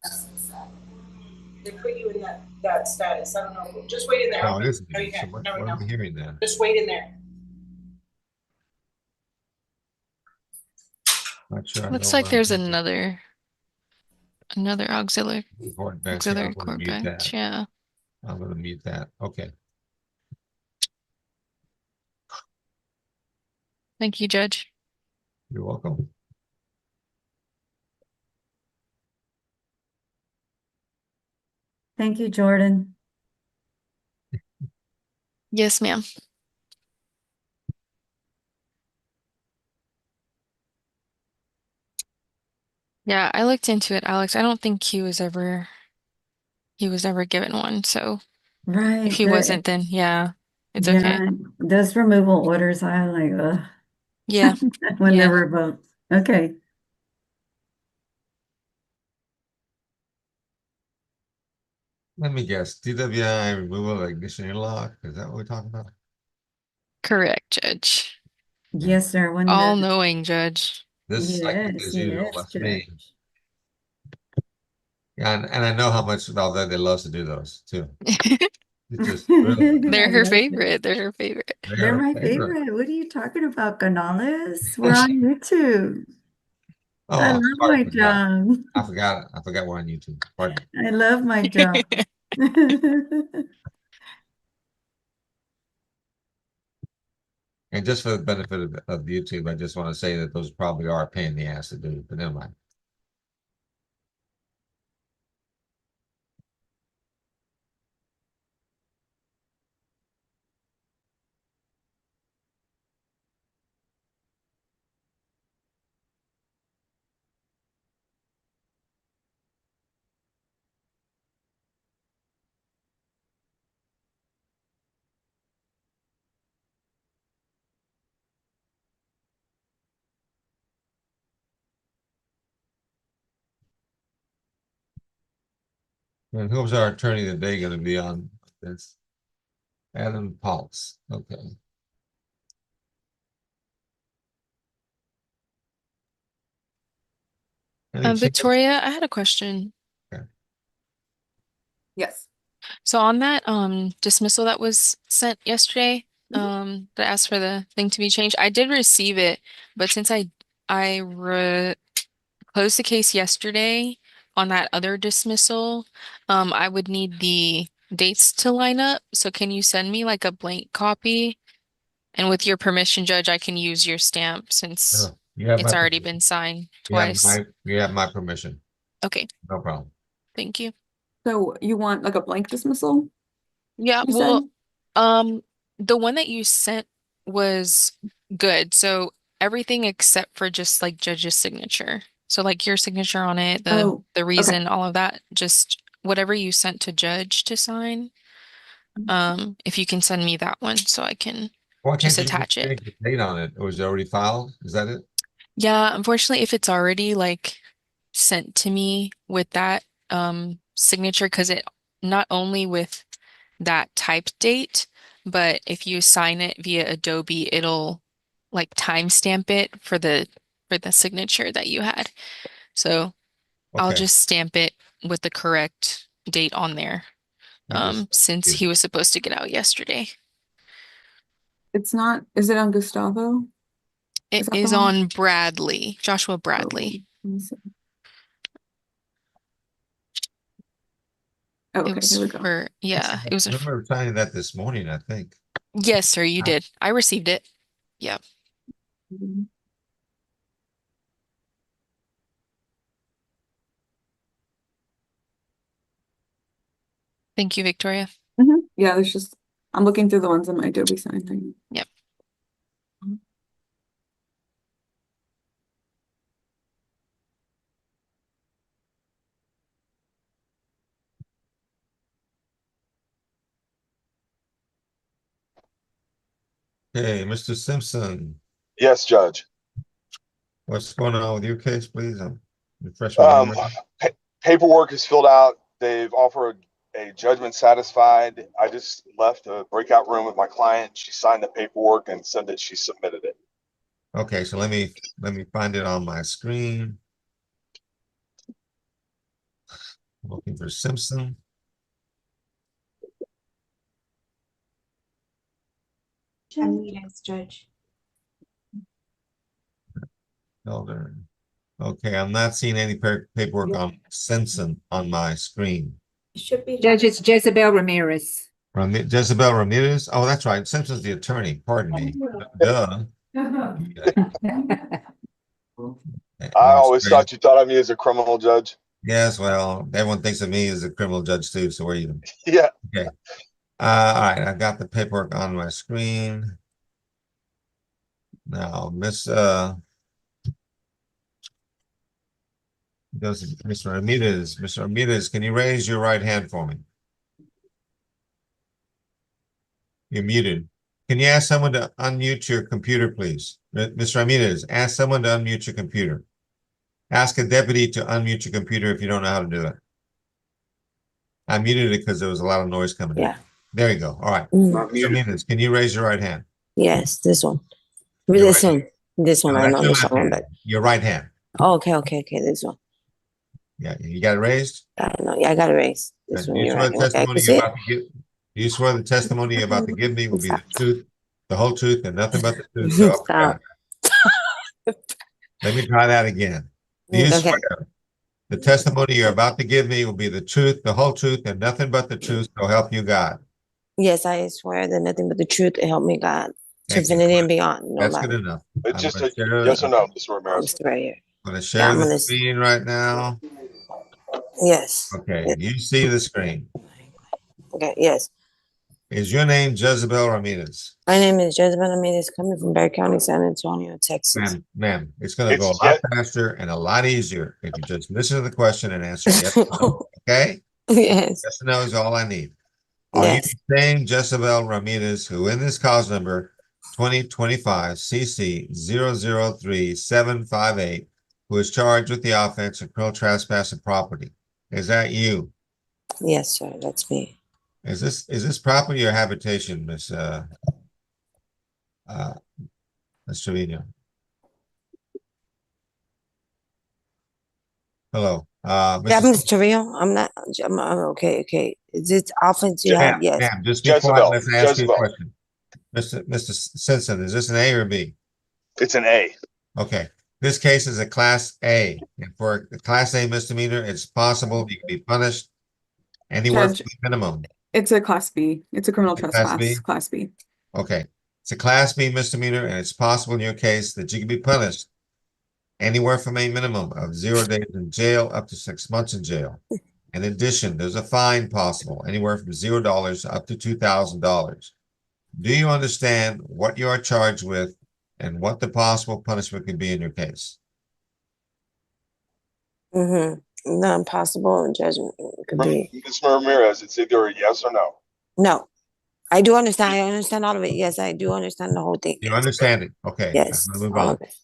they put you in that status. I don't know. Just wait in there.
No, it isn't.
No, you
So
can't.
what
No,
am I hearing then?
Just wait in there.
Not sure. I
Looks
know
like
what I'm
there's
thinking.
another auxiliary
Court bench. Yeah, I'm going to
court
mute
bench.
that.
Yeah.
I'm going to mute that. Okay.
Thank you, Judge.
You're welcome.
Thank you, Jordan.
Yes, ma'am. Yeah, I looked into it, Alex. I don't think he was ever given one. So
Right.
if he wasn't, then yeah, it's
yeah,
okay.
those removal orders, I like, ugh.
Yeah.
When
Yeah.
they're revoked. Okay.
Let me guess. DWI removal of ignition interlock. Is that what we're talking about?
Correct, Judge.
Yes, sir. When
All
the,
knowing Judge.
This is like
yes,
as usual.
yes,
That's
Judge.
me. Yeah, and I know how much although they love to do those too. It's just really,
They're
I
her
love it.
favorite. They're her favorite.
They're my favorite. What are you talking about, Canales? We're on YouTube.
Oh,
I
I'm
love
sorry,
my
I forgot.
job.
I forgot we're on YouTube. Pardon.
I love my job.
And just for the benefit of YouTube, I just want to say that those probably are a pain in the ass to do, but never mind. And who's our attorney today going to be on this? Adam Pulse. Okay.
Victoria, I had a question.
Yes.
So on that dismissal that was sent yesterday, that asked for the thing to be changed, I did receive it, but since I closed the case yesterday on that other dismissal, I would need the dates to line up. So can you send me like a blank copy? And with your permission, Judge, I can use your stamp since
You have
it's
my
already
permission.
been signed
You have
twice.
you have my permission.
Okay,
No problem.
thank you.
So you want like a blank dismissal?
Yeah,
You
well,
said?
the one that you sent was good. So everything except for just like Judge's signature. So like your signature on it,
Oh,
the
okay.
reason, all of that, just whatever you sent to Judge to sign. If you can send me that one so I can
Why
just
can't you
attach
just
it.
change the date on it? Or is it already filed? Is that it?
Yeah, unfortunately, if it's already like sent to me with that signature, because it not only with that type date, but if you sign it via Adobe, it'll like timestamp it for the signature that you had. So I'll
Okay.
just stamp it with the correct date on there. Since he was supposed to get out yesterday.
It's not, is it on Gustavo?
It
that the
is
one?
on Bradley, Joshua Bradley.
Let me see. Oh,
It
okay,
was
here we go.
for, yeah, it was
I remember signing that this morning, I think.
yes, sir, you did. I received it. Yep. Thank you, Victoria.
Yeah, there's just, I'm looking through the ones in my Adobe sign thing.
Yep.
Okay, Mr. Simpson,
Yes, Judge.
what's going on with your case, please? Refresh my memory.
Paperwork is filled out. They've offered a judgment satisfied. I just left a breakout room with my client. She signed the paperwork and said that she submitted it.
Okay, so let me find it on my screen. Looking for Simpson.
Ramirez, Judge.
Elder. Okay, I'm not seeing any paperwork on Simpson on my screen.
Should be.
Judge, it's Jezebel Ramirez.
Jezebel Ramirez? Oh, that's right. Simpson's the attorney. Pardon me. Duh.
I always thought you thought of me as a criminal judge.
Yes, well, everyone thinks of me as a criminal judge too, so we're even.
Yeah.
Okay. All right, I got the paperwork on my screen. Now, Mr. Ramirez. Mr. Ramirez, can you raise your right hand for me? You're muted. Can you ask someone to unmute your computer, please? Mr. Ramirez, ask someone to unmute your computer. Ask a deputy to unmute your computer if you don't know how to do it. I muted it because there was a lot of noise coming in. There you go. All right. Mr. Ramirez, can you raise your right hand?
Yes, this one.
Your
This
right
one. This one.
No,
I
that's
know
your
this
left
one,
hand.
but
Your right hand.
oh, okay, this one.
Yeah, you got it raised?
I don't know. Yeah, I got it raised. This
Do
one.
you
You're
swear
right.
the
Okay, I
testimony
can see
you're
it.
about to give? Do you swear the testimony you're about to give me will be the truth, the whole truth, and nothing but the truth? So help you God. Let me try that again. Do you swear the testimony you're about to give me will be the truth, the whole truth, and nothing but the truth? So help you God.
Yes, I swear that nothing but the truth to help me God. To
Thank you.
infinity and beyond. No
That's
lie.
good enough.
It's
I'm
just
gonna
a
share-
yes or no, Mr. Ramirez.
Just right here.
I'm going to share
I'm
the
gonna-
screen right now.
Yes.
Okay, you see the screen.
Okay, yes.
Is your name Jezebel Ramirez?
My name is Jezebel Ramirez, coming from Bexar County, San Antonio, Texas.
Ma'am, it's going to go a lot faster and a lot easier if you just listen to the question and answer yes or no. Okay?
Yes.
Yes or no is all I need. Are you the same Jezebel Ramirez who in this cause number 2025 CC 003758 who is charged with the offense of criminal trespass of property? Is that you?
Yes, sir. That's me.
Is this property or habitation, Miss Trevino? Hello.
Yeah, Mr. Trevino. I'm not. I'm okay. Is it offense you have? Yes.
Ma'am, just be quiet. Let's ask you a question. Mr. Simpson, is this an A or B?
It's an A.
Okay. This case is a Class A. And for a Class A misdemeanor, it's possible you can be punished anywhere from the minimum.
It's a Class B. It's a criminal trespass.
B?
Class B.
Okay. It's a Class B misdemeanor, and it's possible in your case that you can be punished anywhere from a minimum of 0 days in jail up to 6 months in jail. In addition, there's a fine possible anywhere from $0 up to $2,000. Do you understand what you are charged with and what the possible punishment could be in your case?
None possible judgment could be.
Ms. Ramirez, it's either a yes or no.
No. I do understand. I understand all of it. Yes, I do understand the whole thing.
You understand it? Okay.
Yes.
I'm gonna move
all
on.
of it.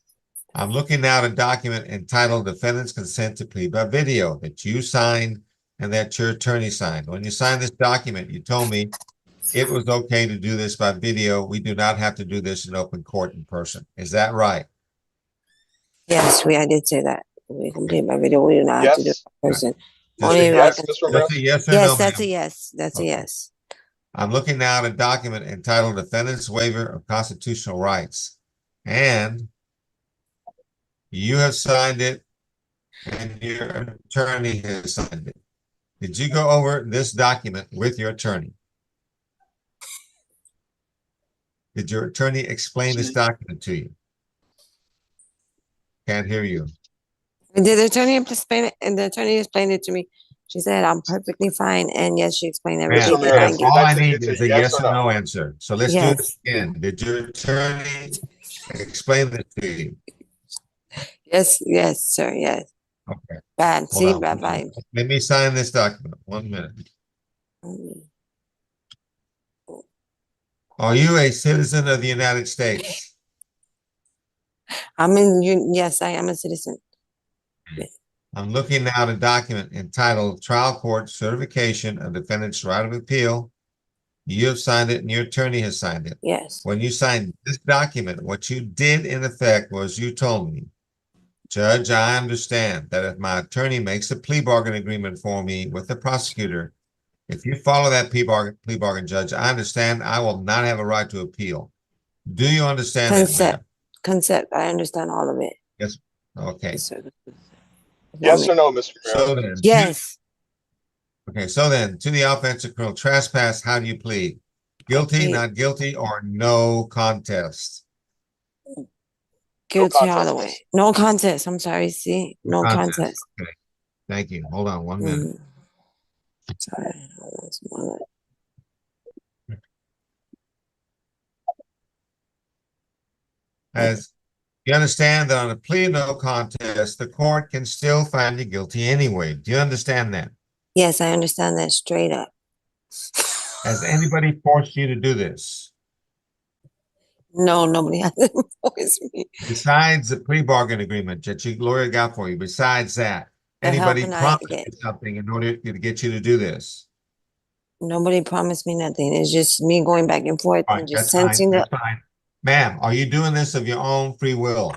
I'm looking now at a document entitled Defendant's Consent to Plea by Video that you signed and that your attorney signed. When you signed this document, you told me it was okay to do this by video. We do not have to do this in open court in person. Is that right?
Yes, I did say that. We complete by video. We do not have to do it
Yes.
in person.
Just
Only
a
right.
Yes, Mr. Ramirez?
That's a yes or
Yes,
no,
that's a
ma'am?
yes. That's a
Okay.
yes.
I'm looking now at a document entitled Defendant's Waiver of Constitutional Rights. And you have signed it and your attorney has signed it. Did you go over this document with your attorney? Did your attorney explain this document to you? Can't hear you.
Did the attorney explain it? And the attorney explained it to me. She said, I'm perfectly fine. And yes, she explained everything.
Mr.
And I
Ramirez,
get
All I
That's
need
it's a
is a
yes
yes
or
or
no.
no answer. So let's do this again. Did your attorney explain this to you?
yes, sir, yes.
Okay.
Bad.
Hold
See,
on.
bad vibes.
Let me sign this document. 1 minute. Are you a citizen of the United States?
Yes, I am a citizen.
I'm looking now at a document entitled Trial Court Certification of Defendant's Right of Appeal. You have signed it and your attorney has signed it.
Yes.
When you signed this document, what you did in effect was you told me, Judge, I understand that if my attorney makes a plea bargain agreement for me with the prosecutor, if you follow that plea bargain, Judge, I understand I will not have a right to appeal. Do you understand that, ma'am?
Concept. I understand all of it.
Yes. Okay.
Yes or no, Mr.
So
Ramirez?
then,
Yes.
okay, so then to the offensive criminal trespass, how do you plead? Guilty,
plead.
not guilty, or no contest?
Guilty all the way. No contest. I'm sorry. See, no contest.
Okay. Thank you. Hold on 1 minute.
Sorry.
As you understand that on a plea of no contest, the court can still find you guilty anyway. Do you understand that?
Yes, I understand that straight up.
Has anybody forced you to do this?
No, nobody has forced me.
Besides the plea bargain agreement that your lawyer got for you, besides that, anybody promised you something in order to get you to do this?
Nobody promised me nothing. It's just me going back and forth
All right,
and just
that's fine.
sensing
That's fine. Ma'am, are you doing this of your own free will?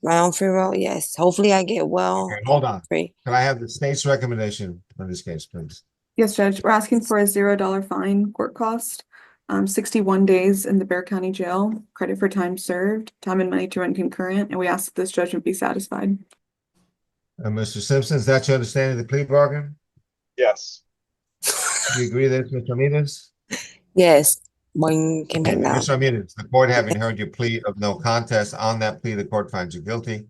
My own free will, yes. Hopefully I get well.
Okay, hold on.
Free.
Can I have the state's recommendation in this case, please?
Yes, Judge, we're asking for a $0 fine, court cost, 61 days in the Bexar County Jail, credit for time served, time and money to run concurrent, and we ask that this judgment be satisfied.
Mr. Simpson, is that your understanding of the plea bargain?
Yes.
Do you agree with this, Mr. Ramirez?
Yes. Mr.
Ramirez, the court having heard your plea of no contest, on that plea, the court finds you guilty.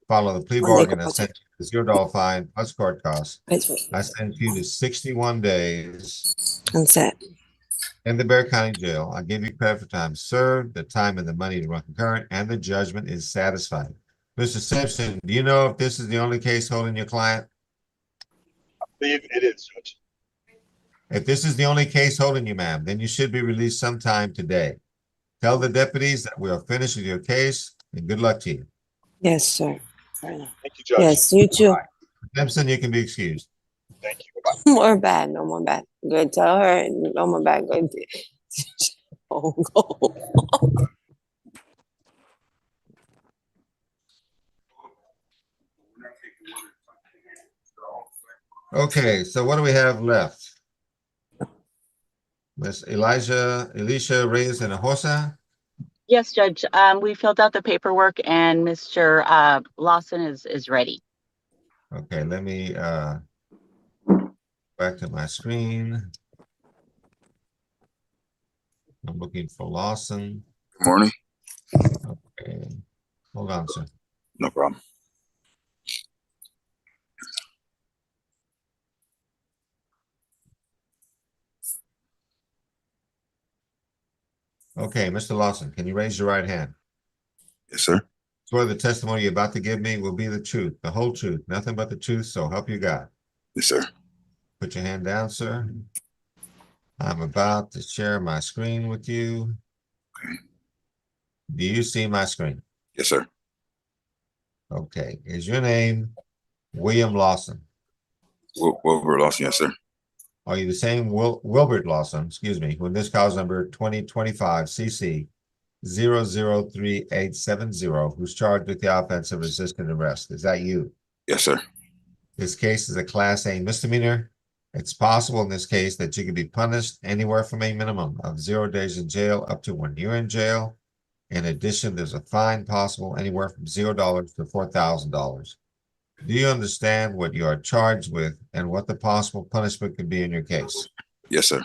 Follow the plea bargain and send you the $0 fine plus court costs. I send you to 61 days in the Bexar County Jail. I give you credit for time served, the time and the money to run concurrent, and the judgment is satisfied. Mr. Simpson, do you know if this is the only case holding your client?
I believe it is, Judge.
If this is the only case holding you, ma'am, then you should be released sometime today. Tell the deputies that we are finished with your case, and good luck to you.
Yes, sir.
Thank you, Judge.
Yes, you too.
Right. Simpson, you can be excused.
Thank you. Bye-bye.
More bad, no more bad. Good. Tell her no more bad. Good.
Okay, so what do we have left? Miss Elisha Reyes and Ahosa?
Yes, Judge. We filled out the paperwork and Mr. Lawson is ready.
Okay, let me back to my screen. I'm looking for Lawson.
Good morning.
Okay, hold on, sir.
No problem.
Okay, Mr. Lawson, can you raise your right hand?
Yes, sir.
Swear the testimony you're about to give me will be the truth, the whole truth, nothing but the truth, so help you God.
Yes, sir.
Put your hand down, sir. I'm about to share my screen with you.
Okay.
Do you see my screen?
Yes, sir.
Okay. Is your name William Lawson?
Wilbur Lawson, yes, sir.
are you the same Wilbert Lawson, excuse me, when this cause number 2025 CC 003870, who's charged with the offense of resisting arrest? Is that you?
Yes, sir.
This case is a Class A misdemeanor. It's possible in this case that you could be punished anywhere from a minimum of 0 days in jail up to 1 year in jail. In addition, there's a fine possible anywhere from $0 to $4,000. Do you understand what you are charged with and what the possible punishment could be in your case?
Yes, sir.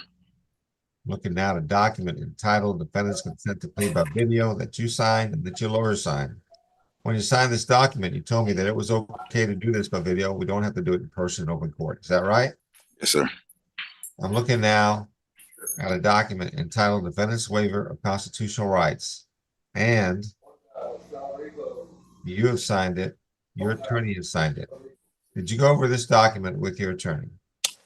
Looking now at a document entitled Defendant's Consent to Plea by Video that you signed and that your lawyer signed. When you signed this document, you told me that it was okay to do this by video. We don't have to do it in person in open court. Is that right?
Yes, sir.
I'm looking now at a document entitled Defendant's Waiver of Constitutional Rights. And you have signed it. Your attorney has signed it. Did you go over this document with your attorney?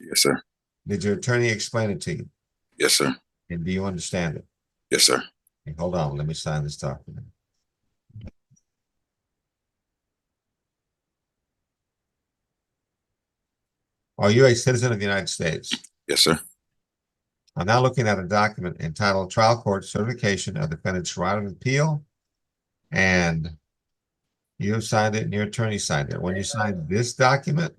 Yes, sir.
Did your attorney explain it to you?
Yes, sir.
And do you understand it?
Yes, sir.
Okay, hold on. Let me sign this document. Are you a citizen of the United States?
Yes, sir.
I'm now looking at a document entitled Trial Court Certification of Defendant's Right of Appeal. And you have signed it and your attorney signed it. When you signed this document,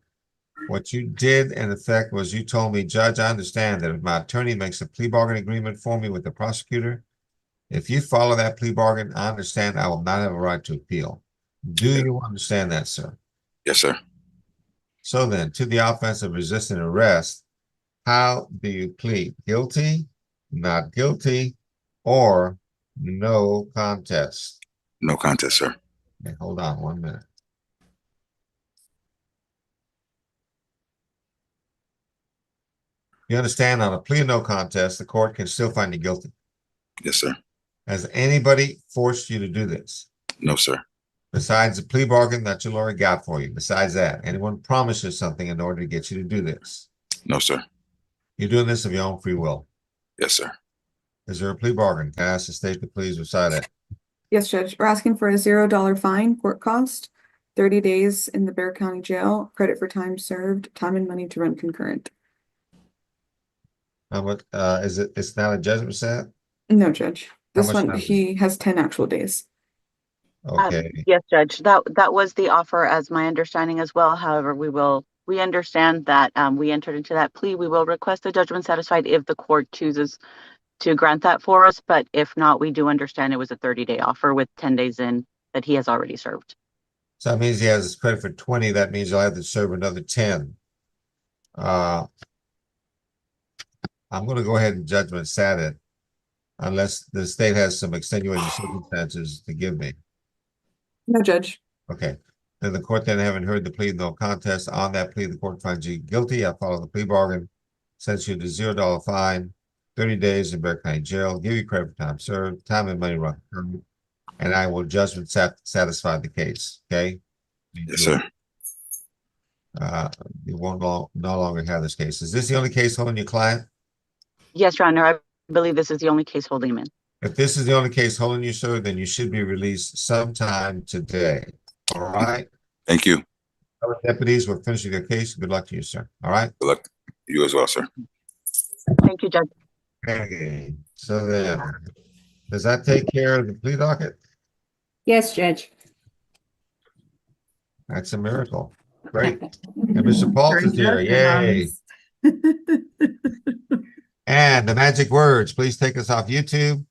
what you did in effect was you told me, Judge, I understand that if my attorney makes a plea bargain agreement for me with the prosecutor, if you follow that plea bargain, I understand I will not have a right to appeal. Do you understand that, sir?
Yes, sir.
So then, to the offense of resisting arrest, how do you plead? Guilty, not guilty, or no contest?
No contest, sir.
Okay, hold on 1 minute. You understand, on a plea of no contest, the court can still find you guilty.
Yes, sir.
Has anybody forced you to do this?
No, sir.
Besides the plea bargain that your lawyer got for you, besides that, anyone promises something in order to get you to do this?
No, sir.
You're doing this of your own free will.
Yes, sir.
Is there a plea bargain? Can I ask the state to please recite it?
Yes, Judge. We're asking for a $0 fine, court cost, 30 days in the Bexar County Jail, credit for time served, time and money to run concurrent.
How much, is it, it's not a judgment set?
No, Judge.
How
This
much
one,
time?
he has 10 actual days.
Okay,
Yes, Judge, that was the offer as my understanding as well. However, we understand that we entered into that plea. We will request the judgment satisfied if the court chooses to grant that for us. But if not, we do understand it was a 30-day offer with 10 days in that he has already served.
so that means he has his credit for 20. That means he'll have to serve another 10. I'm going to go ahead and judgment sat it unless the state has some extenuating circumstances to give me.
No, Judge.
Okay, then the court then having heard the plea, no contest, on that plea, the court finds you guilty. I follow the plea bargain, sends you the $0 fine, 30 days in Bexar County Jail, give you credit for time served, time and money run, and I will judgment satisfy the case. Okay.
Yes, sir.
You won't no longer have this case. Is this the only case holding your client?
Yes, Your Honor, I believe this is the only case holding him in.
If this is the only case holding you, sir, then you should be released sometime today. All right.
Thank you.
Our deputies were finishing their case. Good luck to you, sir. All right.
Good luck to you as well, sir.
Thank you, Judge.
Okay. So then, does that take care of the plea docket?
Yes, Judge.
That's a miracle. Great. And Mr. Paul's is here. Yay. And the magic words, please take us off YouTube.